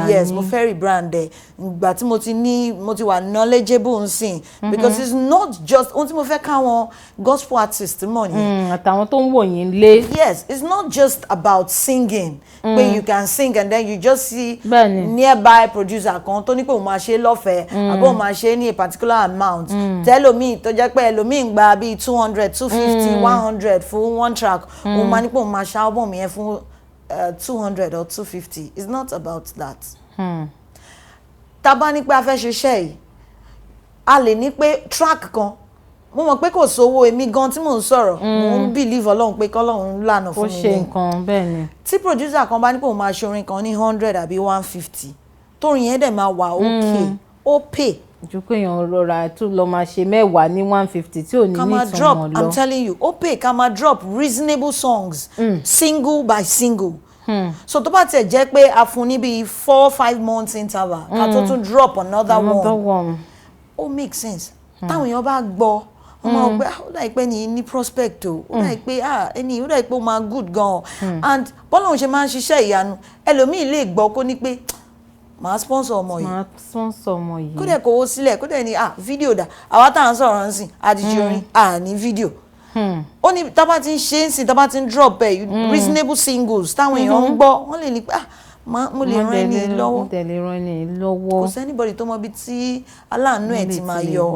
yes mo fẹ́ rebrand ẹ̀ ìgbà tí mo ti wà knowledgeable nsìn because it's not just ohun tí mo fẹ́ káwọn gospel artist mọ̀ ni. Àtàwọn tó ń wò yín lé. Yes, it's not just about singing where you can sing and then you just see nearby producer kan tó ní pé òun máa ṣe lọ́fẹ̀ẹ́ àbí òun máa ṣe ní a particular amount tẹ́lòmíì tó jẹ́ pé ẹlòmíì ń gba bíi 200 250 100 fún one track òun máa ní pé òun máa ṣe album yẹn fún 200 or 250. It's not about that. Tá bá ní pé a fẹ́ ṣiṣẹ́ yìí a lè ní pé track kan mo mọ̀ pé kò sówó èmi gan tí mò ń sọ̀rọ̀ mo ń believe Ọlọ́run pé k'Ọlọ́run lànà fún mi. Ó ṣe nǹkan bẹ́ẹ̀ ni. Tí producer kan bá ní pé òun máa ṣe orin kan ní 100 àbí 150 tórin yẹn dẹ̀ máa wà okay ó pay. Ju pé èèyàn rọra tó lọ máa ṣe mẹ́wàá ní 150 tí ò ní ní ìtumọ̀ lọ. I'm telling you ó pay ká máa drop reasonable songs single by single. So tó bá tiẹ̀ jẹ́ pé a fún ní bíi 4-5 months interval ká tó tún drop another one ó make sense. Táwọn èèyàn bá gbọ́ wọ́n máa gbé ó dà pé ní prospect o ó dà pé ẹni ó dà pé ó máa good gan and bọ́lá òun ṣe máa ń ṣiṣẹ́ ìyanu ẹlòmíì lè gbọ́ kó ní pé màá sponsor ọmọ yìí kó dẹ̀ kówó sílẹ̀ kó dẹ̀ ní fídíò dà àwa tá à ń sọ̀rọ̀ ń sìn àdìjì orin ní fídíò ó ní tá bá ti ń ṣe ń sìn tá bá ti ń drop reasonable singles táwọn èèyàn ń gbọ́ wọ́n lè ní pé mo lè ràn ẹni lọ́wọ́ kò sí anybody tó mọ ibi tí aláàánú ẹ̀ ti máa yọ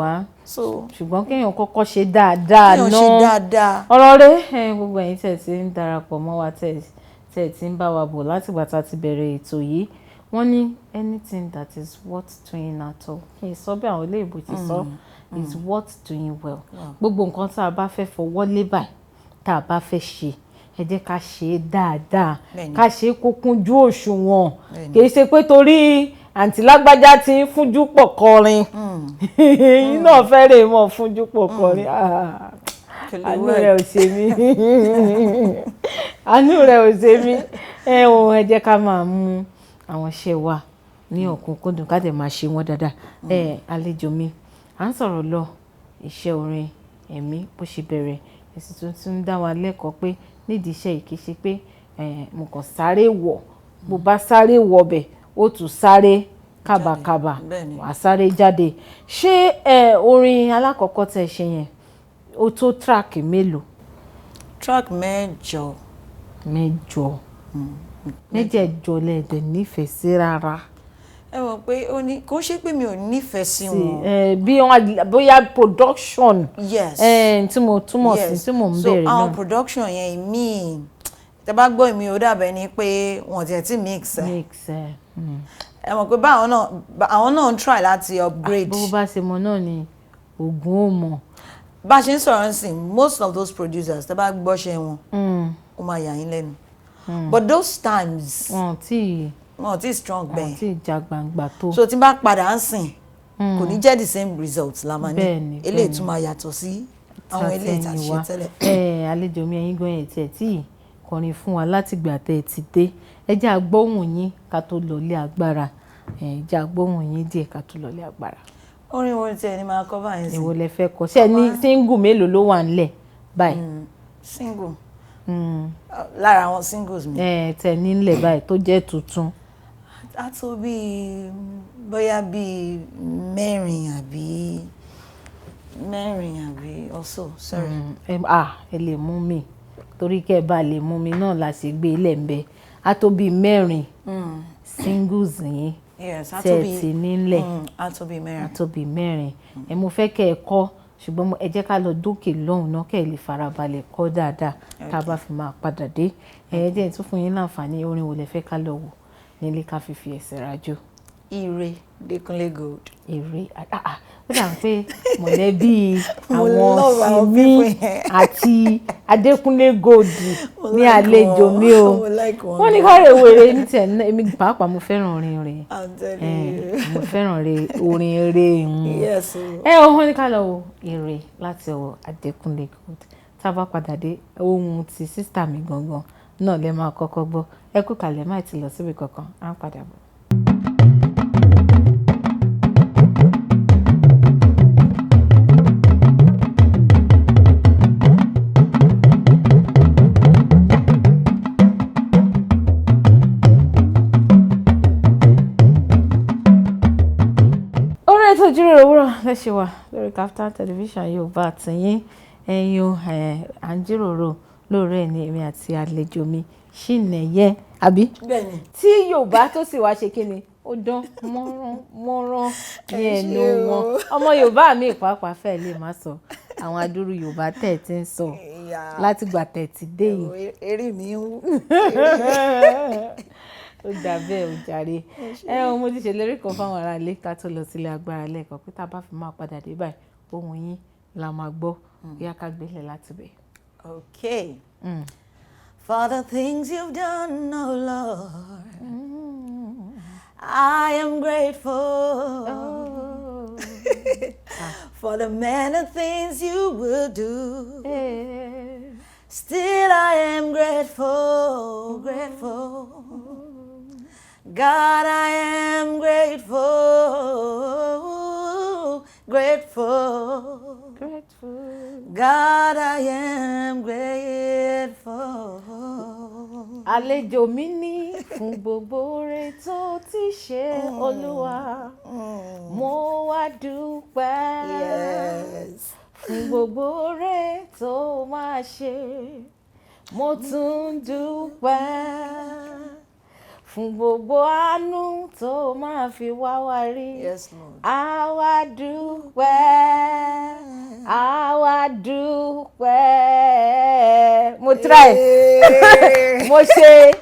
ṣùgbọ́n kéèyàn kọ́kọ́ ṣe dáadáa náà ọ̀rọ̀ rẹ̀ gbogbo ẹ̀yin tẹ̀ tí ń darapọ̀ mọ́ wa tẹ̀ tí ń bá wa bọ̀ látìgbà tá a ti bẹ̀rẹ̀ ètò yìí wọ́n ní anything that is worth doing at all kì í sọ bí àwọn ilé ìbò ti sọ is worth doing well gbogbo nǹkan tá a bá fẹ́ fọwọ́ lé báyìí tá a bá fẹ́ ṣe ẹ jẹ́ ká ṣe é dáadáa ká ṣe é kó kúnjú òṣùwọ̀n kì í ṣe pé torí àǹtí lágbájá ti ń fúnjú pọ̀ kọrin yín náà fẹ́rẹ̀ mọ̀ fúnjú pọ̀ kọrin àánú rẹ̀ ò ṣe mí àánú rẹ̀ ò ṣe mí ẹ jẹ́ ká máa mú àwọn iṣẹ́ wa ní ọ̀kúnkúndùn ká dẹ̀ máa ṣe wọ́n dáadáa àlejò mi à ń sọ̀rọ̀ lọ iṣẹ́ orin ẹ̀mí bó ṣe bẹ̀rẹ̀ èsì tuntun ń dá wa lẹ́kọ̀ọ́ pé nídìí iṣẹ́ yìí kì í ṣe pé mo kàn sáré wọ̀ bó bá sáré wọ̀ bẹ̀ ó tún sáré kábàkábà wà sáré jáde ṣé orin alákọ̀ọ́kọ́ tẹ̀ ṣe yẹn ó tó track mélòó. track mẹ́jọ. mẹ́jẹ̀ẹ̀jọ lẹ́ẹ̀dẹ̀ nífẹ̀ẹ́ sí rárá. ẹ mọ̀ pé ó ní kò ṣe pé mi ò nífẹ̀ẹ́ sí wọn. bí wọn bóyá production. yes tí mo túmọ̀ sí tí mo ń bẹ̀rẹ̀ náà. so àwọn production yẹn ìmíì tẹ bá gbọ́ ìmí ò dàbẹ̀ ni pé wọ́n ti ẹ̀ tí mix ẹ̀. ẹ mọ̀ pé àwọn náà ń try láti upgrade. bó bá ṣe mọ náà ni oògùn ò mọ̀. bá a ṣe ń sọ̀rọ̀ ń sìn most of those producers tẹ bá gbọ́ṣẹ́ wọn ó máa yà yín lẹ́nu. but those times wọn ò tí strong bẹ́ẹ̀ wọn ò tí jà gbangba tó. so tí n bá padà ń sìn kò ní jẹ́ the same result la máa ní eléyìí tún máa yàtọ̀ sí àwọn eléyìí tá a ṣe tẹ́lẹ̀. àlejò mi ẹ̀yin gan yẹn tiẹ̀ tí kọrin fún wa láti gbà tẹ́ ẹ ti dé ẹ jẹ́ agbóhùn yín ká tó lọlé agbára ẹ jẹ́ agbóhùn yín díẹ̀ ká tó lọlé agbára. orin wo tiẹ̀ ni máa kọ́ báyìí sí. èwo lẹ fẹ́ kọ ṣé ní single mélòó ló wà ńlẹ̀ báyìí. single lára àwọn singles mi. tẹ nílẹ̀ báyìí tó jẹ́ tuntun. a tó bíi bóyá bíi mẹ́rin àbí also sorry. ẹ lè mú mi torí kẹ́ ẹ bá lè mú mi náà la ṣe gbé ilẹ̀ ń bẹ a tó bíi mẹ́rin singles yín tẹ̀ẹ̀tì nílẹ̀ a tó bíi mẹ́rin mo fẹ́ kẹ́ ẹ kọ́ ṣùgbọ́n ẹ jẹ́ ká lọ dókè lọ́hùn náà kẹ́ ẹ lè farabalẹ̀ kọ́ dáadáa tá a bá fi máa padà dé jẹ́ tún fún yín láǹfààní orin wo lẹ fẹ́ ká lọ wò nílé ká fífi ẹsẹ̀ rájò. Ire Adékúnlé Gold. Ire ó dà pé mọ̀lẹ́bí àwọn Simi àti Adékúnlé Gold ní àlejò mi o wọ́n ní ká rè wèrè ní tiẹ̀ èmi pàápàá mo fẹ́ràn orin rẹ̀ mo fẹ́ràn orin rẹ̀ wọ́n ní ká lọ wo Ire láti ọwọ́ Adékúnlé Gold tá a bá padà dé ohun ti sísítà mi gangan náà lè máa kọ́kọ́ gbọ́ ẹ kú kalẹ̀ má ti lọ síbi kankan á ń padà bọ̀. ẹ ṣe wà lórí Kaftan television Yorùbá àtìyín ẹ̀yin à ń jíròrò lóòrè ní èmi àti àlejò mi Ṣínẹyẹ àbí tí Yorùbá tó sì wá ṣe kí ni ó dán mọ́rán ní ẹnu wọn ọmọ Yorùbá mi pàápàá fẹ́ lè má sọ àwọn adúrú Yorùbá tẹ̀ tí ń sọ láti gbà tẹ̀ ti dé yìí. Eré mi ń wú. Ó dà bẹ́ẹ̀ ó jàre mo ti ṣèlérí kan fáwọn ará ilé ká tó lọ sílé agbára lẹ́ẹ̀kan pé tá a bá fi máa padà dé báyìí ohùn yín la máa gbọ́ bóyá ká gbélé láti bẹ̀. Okay. For the things you've done, oh Lord, I am grateful. Oh. For the many things you will do. Still I am grateful, grateful. God, I am grateful, grateful. God, I am grateful. Àlejò mi ní fún gbogbo oore tó ti ṣe Olúwa. Mo wá dúpẹ́. Yes. Fún gbogbo oore tó máa ṣe. Mo tún dúpẹ́. Fún gbogbo àánú tó máa fi wá wá rí. Yes, Lord. Àwa dúpẹ́. Àwa dúpẹ́. Mo try. Mo ṣe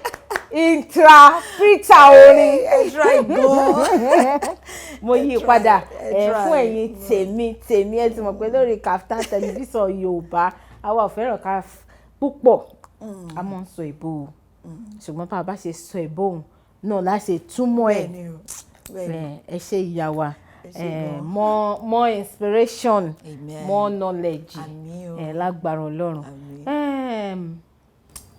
interpreter orin. Ẹ try gan. Mo yí padà fún ẹ̀yin tèmi ẹ ti mọ̀ pé lórí Kaftan television Yorùbá àwa ò fẹ́ràn ká púpọ̀ a mọ̀ ń sọ ìbò ṣùgbọ́n bá a bá ṣe sọ ìbò òun náà láṣẹ túmọ̀ ẹ̀ ẹ ṣe ìyá wa more inspiration more knowledge lágbára Ọlọ́run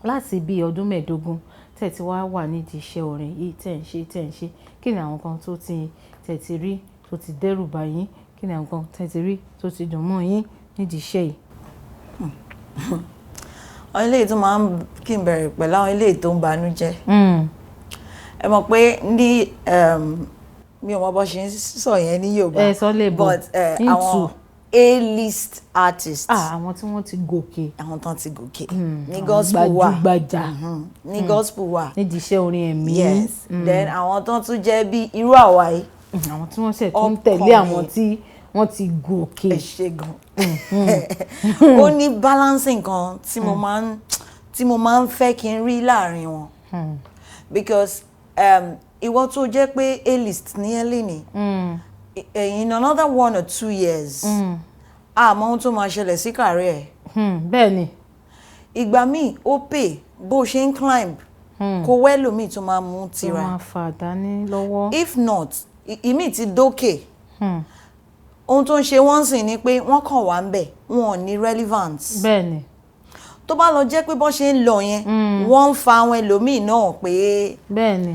láti bí ọdún 15 tẹ́ ti wá wà nídìí iṣẹ́ orin yìí tẹ́ ń ṣe kí ni àwọn kan tó ti tẹ́ ti rí tó ti dẹ́rù bà yín kí ni àwọn kan tẹ́ ti rí tó ti dùn mọ́ yín nídìí iṣẹ́ yìí. Àwọn eléyìí tó máa ń kí n bẹ̀rẹ̀ pẹ̀lú àwọn eléyìí tó ń banújẹ́. Ẹ mọ̀ pé ní mi ò mọ bó ṣe ń sọ yẹn ní Yorùbá but àwọn A-list artists. Àwọn tí wọ́n ti gòkè. Àwọn tán ti gòkè. Ní gospel wà. Gbajúgbajà. Ní gospel wà. Nídìí iṣẹ́ orin ẹ̀mí. Yes. Then àwọn tán tún jẹ́ bí irú àwa yìí. Àwọn tí wọ́n ṣẹ̀ tún tẹ̀lé àwọn tí wọ́n ti gòkè. Ẹ ṣé gan. Ó ní balancing kan tí mo máa ń fẹ́ kí n rí láàrin wọn. Because ìwọ tó jẹ́ pé A-list ní ẹ lé ní. In another 1 or 2 years, àmọ́ ohun tó máa ṣẹlẹ̀ sí career ẹ̀. Bẹ́ẹ̀ ni. Ìgbà míì ó pè bó ṣe ń climb kó wẹ́lòmíì tó máa mú tira. Tó máa fà dání lọ́wọ́. If not, ìmíì ti dókè. Ohun tó ń ṣe wọ́n sì ni pé wọ́n kàn wá ń bẹ̀ wọn ò ní relevance. Bẹ́ẹ̀ ni. Tó bá lọ jẹ́ pé bó ṣe ń lọ yẹn wọ́n ń fa àwọn ẹlòmíì náà pé. Bẹ́ẹ̀ ni.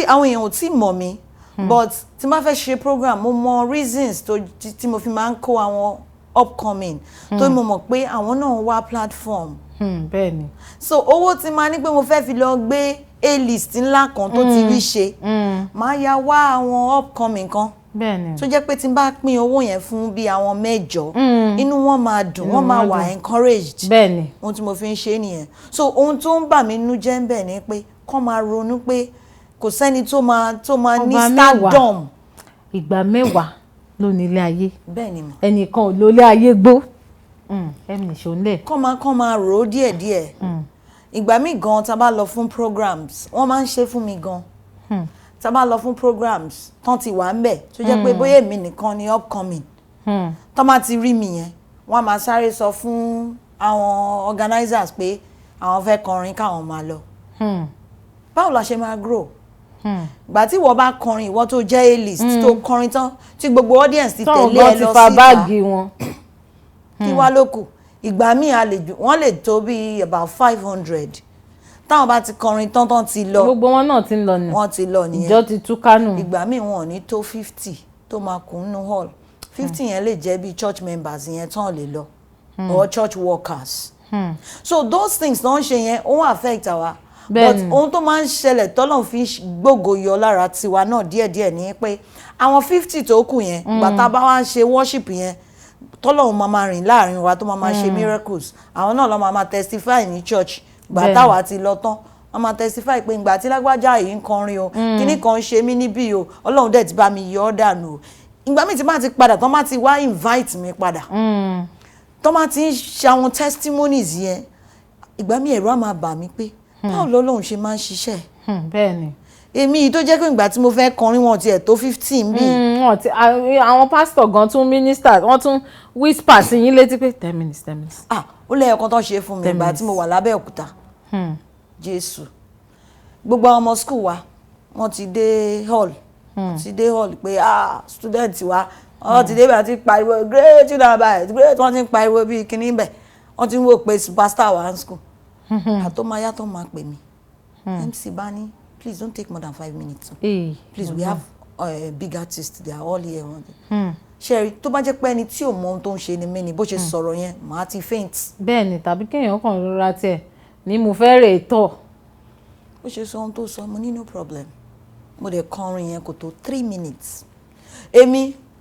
Àwọn èèyàn ò tí mọ̀ mi. But tí n bá fẹ́ ṣe program mo mọ reasons tí mo fi máa ń kó àwọn upcoming tó mo mọ̀ pé àwọn náà wá platform. Bẹ́ẹ̀ ni. So owó tí máa ní pé mo fẹ́ fi lọ gbé A-list ńlá kan tó ti rí ṣe máa ya wá àwọn upcoming kan. Bẹ́ẹ̀ ni. Tó jẹ́ pé tí n bá pín owó yẹn fún bí àwọn 8 inú wọn máa dùn wọ́n máa wà encouraged. Bẹ́ẹ̀ ni. Ohun tí mo fi ń ṣe nìyẹn. So ohun tó ń bà mí nínú jẹ́ ń bẹ̀ ni pé kọ́ máa ronú pé kò sẹ́ni tó máa ní stardom. Ìgbà 10 ló ní ilé ayé. Bẹ́ẹ̀ ni mo. Ẹnìkan ò lólé ayé gbó. Ẹ̀mí ìṣòǹlẹ̀. Kọ́ máa rò ó díẹ̀díẹ̀. Ìgbà míì gan tá bá lọ fún programs wọ́n máa ń ṣe fún mi gan. Tá bá lọ fún programs tán ti wà ń bẹ̀ tó jẹ́ pé bóyá èmi nìkan ni upcoming. Tán máa ti rí mi yẹn wọ́n á máa sáré sọ fún àwọn organizers pé àwọn fẹ́ kọrin káwọn máa lọ. Báwo la ṣe máa grow? Gbà tí ìwọ bá kọrin ìwọ tó jẹ́ A-list tó kọrin tán tí gbogbo audience ti tẹ̀lé ẹ lọ síta. Tọ́wọ́n ti fa báàgì wọn. Kí wá ló kù? Ìgbà míì wọ́n lè tó bí about 500. Táwọn bá ti kọrin tán ti lọ. Gbogbo wọn náà ti ń lọ ni. Wọ́n ti lọ nìyẹn. Ìjọ ti túká nù. Ìgbà míì wọn ò ní tó 50 tó máa kún nínú hall. 50 yẹn lè jẹ́ bí church members yẹn tán lè lọ. Or church workers. So those things don't ṣe yẹn ó affect àwa. but ohun tó máa ń ṣẹlẹ̀ tọ́lọ́run fi gbógo yọ lára tiwa náà díẹ̀díẹ̀ ni pé àwọn 50 tó kù yẹn gbàtà bá wá ń ṣe worship yẹn tọ́lọ́run máa rìn láàrin wa tó máa ṣe miracles àwọn náà ló máa testify ní church gbàtà wa ti lọ tán wọ́n máa testify pé ìgbà tí lágbájá yìí ń kọrin o kíní kan ṣe mí níbí o Ọlọ́run dẹ̀ ti bá mi yọ ọ́ dànù o ìgbà míì tí bá ti padà tán bá ti wá invite mi padà tán bá ti ń ṣe àwọn testimonies yẹn ìgbà míì ẹ̀rù á máa bà mí pé báwo lọ́lọ́run ṣe máa ń ṣiṣẹ́ bẹ́ẹ̀ ni èmi tó jẹ́ pé ìgbà tí mo fẹ́ kọrin wọn tiẹ̀ tó 15 bí. àwọn pásítọ̀ gan tún minister wọ́n tún whisper sí yín létí pé 10 minutes 10 minutes. Ó lẹ́yìn ọkàn tó ṣe fún mi ìgbà tí mo wà lábẹ́òkúta Jésù gbogbo àwọn ọmọ school wa wọ́n ti dé hall pé student wa wọ́n ti dé bí wọ́n ti pariwo great wọ́n ti ń pariwo bíi kíní bẹ̀ wọ́n ti ń wò pé superstar wa ní school àtọ́máyá tó máa pè mí MC bá ní please don't take more than 5 minutes please we have big artists they are all here ṣẹ́rí tó bá jẹ́ pé ẹni tí ò mọ ohun tó ń ṣe ni mí ni bó ṣe sọ̀rọ̀ yẹn màá ti faint. bẹ́ẹ̀ ni tàbí kéèyàn kàn rọra tiẹ̀ ní mo fẹ́ rè tọ̀. bó ṣe sọ ohun tó sọ mo ní no problem mo dẹ̀ kọrin yẹn kò tó 3 minutes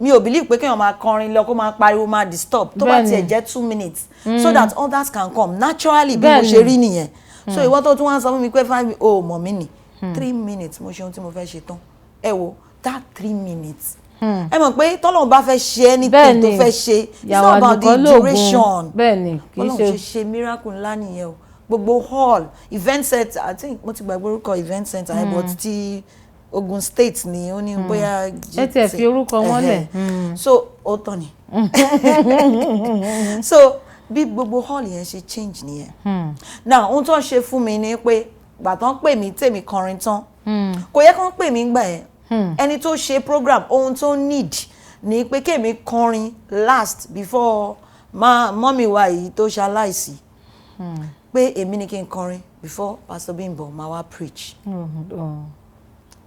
mi ò believe pé kéèyàn máa kọrin lọ kó máa pariwo máa disturb tó bá tiẹ̀ jẹ́ 2 minutes so that others can come naturally bí mo ṣe rí nìyẹn so ìwọ tó tún wá sọ fún mi pé 5 mọ̀ mí nì 3 minutes mo ṣe ohun tí mo fẹ́ ṣe tán ẹ wo that 3 minutes ẹ mọ̀ pé tọ́lọ́run bá fẹ́ ṣe anything tó fẹ́ ṣe it's not about the duration Ọlọ́run ṣe miracle ńlá nìyẹn o gbogbo hall event center I think mo ti gbàgbé orúkọ event center ẹ but ti Ogun State ni ó ní bóyá ẹ tiẹ̀ fi orúkọ wọn lẹ̀ so ó tán ni so bí gbogbo hall yẹn ṣe change nìyẹn now ohun tó ń ṣe fún mi ni pé gbàtàn pè mí tèmi kọrin tán kò yẹ kán pè mí gbà yẹn ẹni tó ṣe program ohun tó need ni pé kémi kọrin last before mọ́mí wa yìí tó ṣaláìsí pé èmi ni kí n kọrin before Pastor Bimbo máa wá preach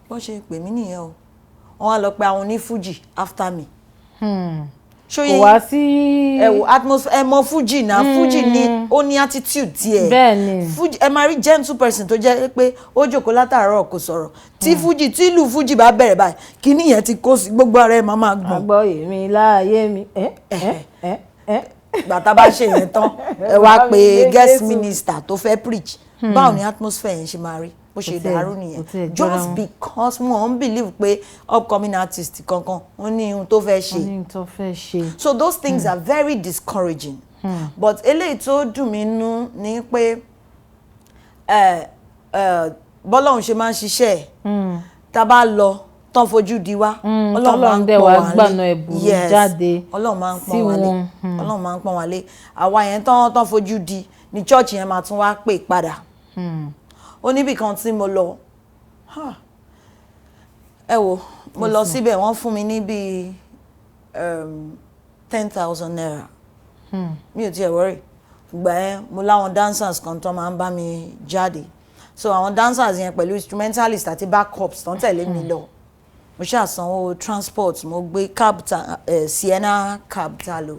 wọ́n ṣe pè mí nìyẹn o wọ́n wá lọ pé àwọn ní Fuji after me kò wá sí ẹwọ atmosphere ẹ mọ Fuji na Fuji ni ó ní attitude tiẹ̀ bẹ́ẹ̀ni Fuji ẹ máa rí gentle person tó jẹ́ pé ó jókòó látàárọ̀ kò sọ̀rọ̀ tí Fuji tí ìlú Fuji bá bẹ̀rẹ̀ báyìí kíní yẹn ti kó sí gbogbo ara ẹ máa gbọ̀n. àgbọ̀ èmi láàyè mi gbàtà bá ṣe yẹn tán ẹ wá pé guest minister tó fẹ́ preach báwo ni atmosphere yẹn ṣe máa rí bó ṣe dàrú nìyẹn just because wọ́n believe pé upcoming artist kankan wọ́n ní ohun tó fẹ́ ṣe so those things are very discouraging but eléyìí tó dùn mí nú ni pé bọ́lọ́run ṣe máa ń ṣiṣẹ́ tá a bá lọ tán fojú di wá Ọlọ́run máa ń pọ́n wá lé yes Ọlọ́run máa ń pọ́n wá lé Ọlọ́run máa ń pọ́n wá lé àwa yẹn tán fojú di ní church yẹn máa tún wá pè padà ó níbì kan tí mo lọ ẹ wo mo lọ síbẹ̀ wọ́n fún mi ní bíi 10,000 naira mi ò tiẹ̀ worry ìgbà yẹn mo láwọn dancers kan tó máa ń bá mi jáde so àwọn dancers yẹn pẹ̀lú instrumentalist àti backups tó ń tẹ̀lé mi lọ mo ṣàsanwó transport mo gbé Sienna cab tá a lò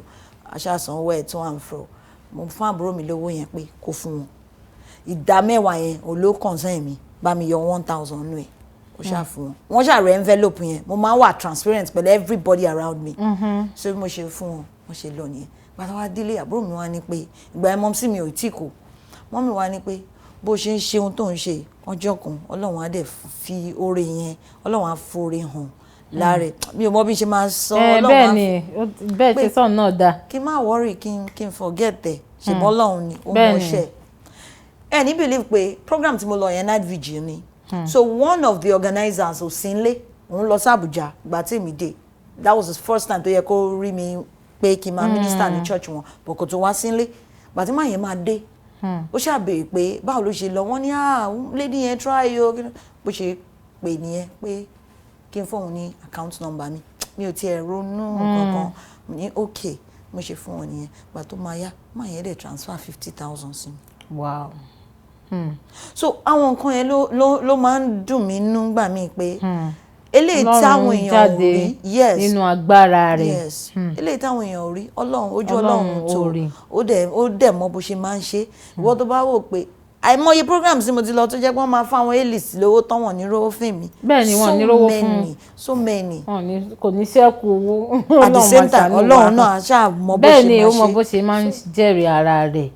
aṣàsanwó ẹ̀ to and fro mo fún àbúrò mi lówó yẹn pé kó fún wọn ìdá mẹ́wàá yẹn ò ló concern mi bá mi yọ 1,000 nù ẹ̀ ó ṣáà fún wọn wọ́n ṣàrẹ̀ envelope yẹn mo máa ń wà transparent pẹ̀lú everybody around me so bí mo ṣe fún wọn wọ́n ṣe lọ nìyẹn gbàtà wá délé àbúrò mi wá ní pé ìgbà ẹ̀ mọ́mísí mi ò tí kò mọ́mí wá ní pé bó ṣe ń ṣe ohun tó ń ṣe ọjọ́ kan Ọlọ́run á dẹ̀ fi oore yẹn Ọlọ́run á foore hàn láre mi ò mọ bí ṣe máa sọ Ọlọ́run bẹ́ẹ̀ ni bẹ́ẹ̀ ṣe sọ náà dáa kí n má worry kí n forget ẹ̀ ṣùgbọ́n Ọlọ́run ni ó mọ̀ ṣẹ́ ẹ ní believe pé program tí mo lọ yẹn night vigil ni so one of the organizers ò sí nílé òun lọ sí Àbújá ìgbà tí èmi dé that was the first time tó yẹ kó rí mi pé kí n máa minister ní church wọn but kò tó wá sí nílé ìgbà tí màá yẹn máa dé ó ṣàbẹ̀wò pé báwo ló ṣe lọ wọ́n ní lady yẹn try o bó ṣe pè nìyẹn pé kí n fóun ní account number mi ò tiẹ̀ ronú kankan ní okay mo ṣe fún wọn nìyẹn ìgbà tó máa yá máa yẹn dẹ̀ transfer 50,000 sí mi. wow. so àwọn nǹkan yẹn ló máa ń dùn mí nú gbà mí pé eléyìí táwọn èèyàn ò rí yes nínú agbára rẹ̀ yes eléyìí táwọn èèyàn ò rí Ọlọ́run ojú Ọlọ́run tó ó dẹ̀ mọ̀ bó ṣe máa ń ṣe ìwọ tó bá wò pé àìmọye programs tí mo ti lọ tó jẹ́ pé wọ́n máa fún àwọn A-list lówó tán wọ́n ní rówó fún mi. Bẹ́ẹ̀ ni wọ́n ní rówó fún so many. kò ní ṣẹ́kù owó. At the same time Ọlọ́run náà ṣáà mọ bó ṣe máa ṣe. Bẹ́ẹ̀ ni ó mọ bó ṣe máa ń jẹ́rìí ara rẹ̀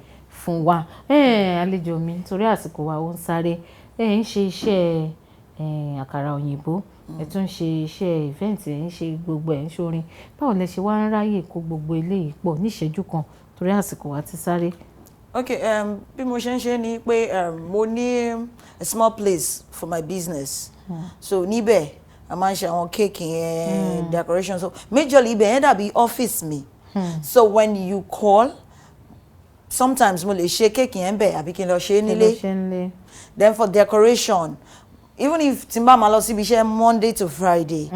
fún wa. Àlejò mi torí àsìkò wa ó ń sáré ń ṣe iṣẹ́ àkàrà òyìnbó ẹ tún ń ṣe iṣẹ́ event ẹ ń ṣe gbogbo ẹ ń ṣorin báwo lẹ ṣe wá ń ráyè kó gbogbo eléyìí pọ̀ ní ìṣẹ́jú kan torí àsìkò wa ti sáré. Okay, bí mo ṣe ń ṣe ni pé mo ní a small place for my business. So níbẹ̀ a máa ń ṣe àwọn cake yẹn decoration so majorly ibẹ̀ yẹn dàbí office mi. So when you call sometimes mo lè ṣe cake yẹn bẹ̀ àbí kí n lọ ṣe nílé. Then for decoration even if tí n bá máa lọ síbi iṣẹ́ Monday to Friday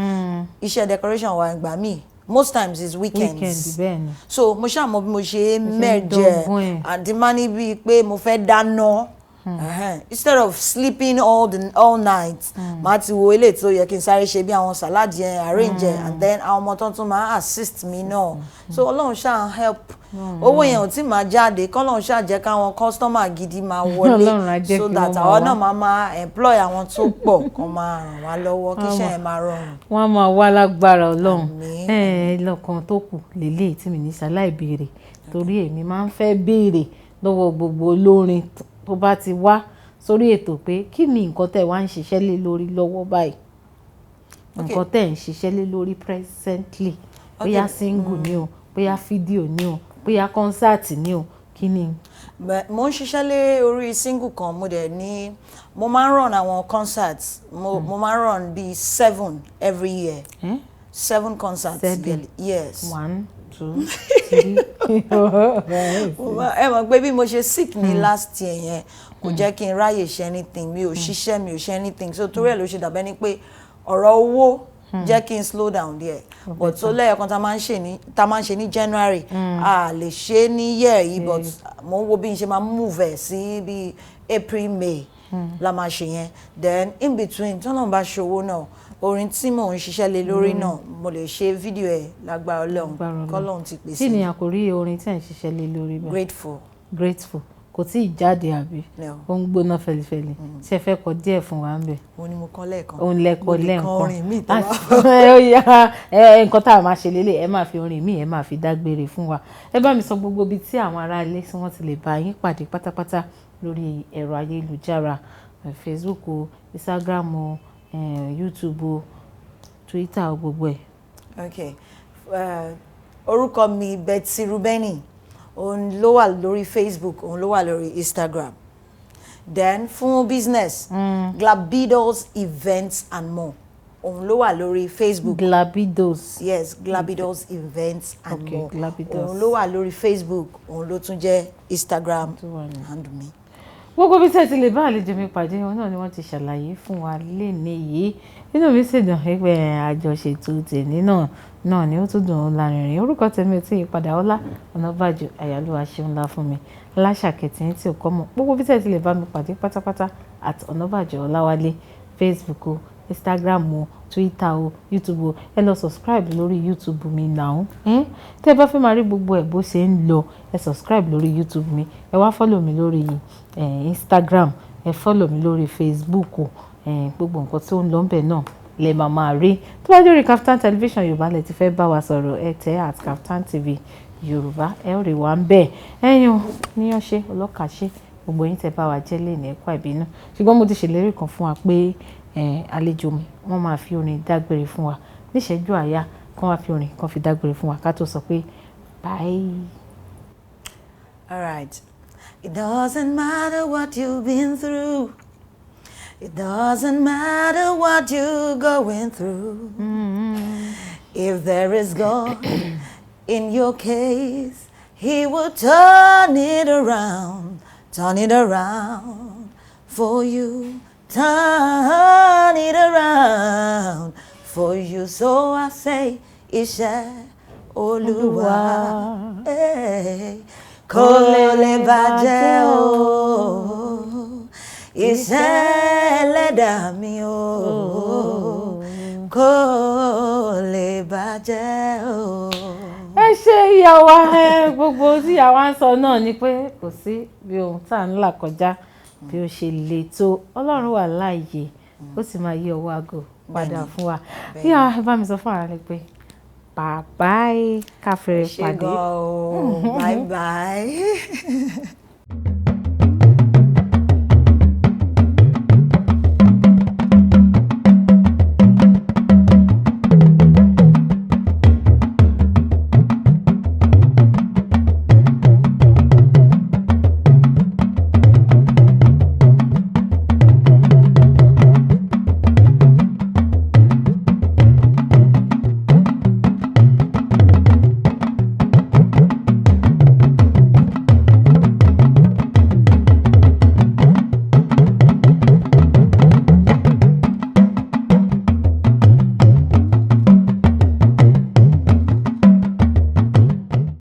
iṣẹ́ decoration wa ìgbà míì most times is weekends. So mo ṣáà mọ bí mo ṣe merge àti máa ní bíi pé mo fẹ́ dáná instead of sleeping all night màá ti wo eléyìí tó yẹ kí n sáré ṣe bí àwọn salad yẹn arrange and then àwọn ọmọ tó tún máa assist mi náà so Ọlọ́run ṣáà help owó yẹn ò tí máa jáde kọ́lọ́run ṣáà jẹ́ káwọn customer gidi máa wọlé so that àwọn náà máa employ àwọn tó pọ̀ kan máa ràn wá lọ́wọ́ kí iṣẹ́ yẹn máa rọrùn. wọ́n á máa wá lágbára Ọlọ́run lọ́kàn tó kù lélẹ́yìí tí mi ní ṣaláì béèrè torí èmi máa ń fẹ́ béèrè lọ́wọ́ gbogbo olórin tó bá ti wá sórí ètò pé kí ni nǹkan tẹ́ wá ń ṣiṣẹ́ lé lórí lọ́wọ́ báyìí nǹkan tẹ́ ń ṣiṣẹ́ lé lórí presently bóyá single ni o bóyá fídíò ni o bóyá kọ́nsáàtì ni o kí ni. mo ń ṣiṣẹ́ lé orí single kan mo dẹ̀ ní mo máa ń run àwọn concerts mo máa ń run bíi 7 every year 7 concerts yearly yes. 1 2 3 ẹ mọ̀ pé bí mo ṣe sick ní last year yẹn kò jẹ́ kí n ráyè ṣe anything mi ò ṣiṣẹ́ mi ò ṣe anything so torí ẹ̀ ló ṣe dàbẹ́ ni pé ọ̀rọ̀ owó jẹ́ kí n slow down there but so lẹ́yọ̀kan tá máa ń ṣe ní January a lè ṣe ní year yìí but mo ń wo bí n ṣe máa move ẹ̀ sí bí April May la máa ṣe yẹn then in between tọ́nà bá ṣòwò náà orin tí mò ń ṣiṣẹ́ lé lórí náà mo lè ṣe fídíò ẹ̀ lágbára Ọlọ́run kọ́lọ́run ti pèsè. kí ni àkòrí orin tí ẹ̀ ń ṣiṣẹ́ lé lórí bẹ́ẹ̀. Grateful kò tí ì jáde àbí ó ń gbóná fẹlifẹli ṣe fẹ́ kọ díẹ̀ fún wa ń bẹ̀. òun ni mo kọ lẹ́ẹ̀kan òun lẹ́kọ lẹ́ẹ̀kan orin mi tó nǹkan tá a máa ṣe lélẹ̀ ẹ máa fi orin mi ẹ máa fi dágbére fún wa ẹ bá mi sọ gbogbo ibi tí àwọn ará ilé tí wọ́n ti lè bá yín pàdé pátápátá lórí ẹ̀rọ ayélujára Facebook o Instagram o YouTube o Twitter o gbogbo ẹ̀. Okay orúkọ mi Betsy Rubeni òun ló wà lórí Facebook òun ló wà lórí Instagram then fún business Glabidos Events and More òun ló wà lórí Facebook. Glabidos. Yes Glabidos Events and okay, More Glabidos. òun ló wà lórí Facebook òun ló tún jẹ́ Instagram handle mi. gbogbo bí tẹ́ ti lè bá àlejò mi pàdé wọn náà ni wọ́n ti ṣàlàyé fún wa lénìí yìí inú mi sì dùn pé àjọṣètò tèmi náà ni ó tún dùn ún lárinrin orúkọ tèmi ò tí ì padà Ọlá Ọ̀nàbàjọ Àyálúwà ṣeun ńlá fún mi aláṣàkẹ́tì tí ò kọ́ mọ̀ gbogbo bí tẹ́ ti lè bá mi pàdé pátápátá at Ọ̀nàbàjọ Ọláwálé Facebook o Instagram o Twitter o YouTube o ẹ lọ subscribe lórí YouTube mi náà tẹ́ ẹ bá fẹ́ máa rí gbogbo ẹ̀ bó ṣe ń lọ ẹ subscribe lórí YouTube mi ẹ wá follow mi lórí Instagram ẹ follow mi lórí Facebook o gbogbo nǹkan tí ó ń lọ ńbẹ̀ náà lè máa rí tó bá lórí Kaftan television Yorùbá lẹ ti fẹ́ bá wa sọ̀rọ̀ ẹ tẹ̀ at Kaftan TV Yorùbá ẹ rí wa ń bẹ̀ ẹ̀yin níyànṣe ọlọ́kàṣe gbogbo yín tẹ́ bá wa jẹ́ lè ní ẹ̀kọ́ ìbínú ṣùgbọ́n mo ti ṣèlérí kan fún wa pé àlejò mi wọ́n máa fi orin dágbére fún wa níṣẹ́jú àyà kán wá fi orin kan fi dágbére fún wa ká tó sọ pé bye. All right. It doesn't matter what you've been through. It doesn't matter what you're going through. If there is God in your case, He will turn it around for you. Turn it around for you. So I say, Iṣẹ́ Olúwa, kò lè bàjẹ́ o. Iṣẹ́ Ẹlẹ́dàá mi o, kò lè bàjẹ́ o. ẹ ṣe ìyàwó gbogbo tí ìyàwó ń sọ náà ni pé kò sí bí ohun tá à ń là kọjá bí ó ṣe le tó Ọlọ́run wà láàyè ó sì máa yí ọwọ́ aago padà fún wa bí a bá mi sọ fún ara rẹ pé bye bye káfíńrẹ́ pàdé. bye bye.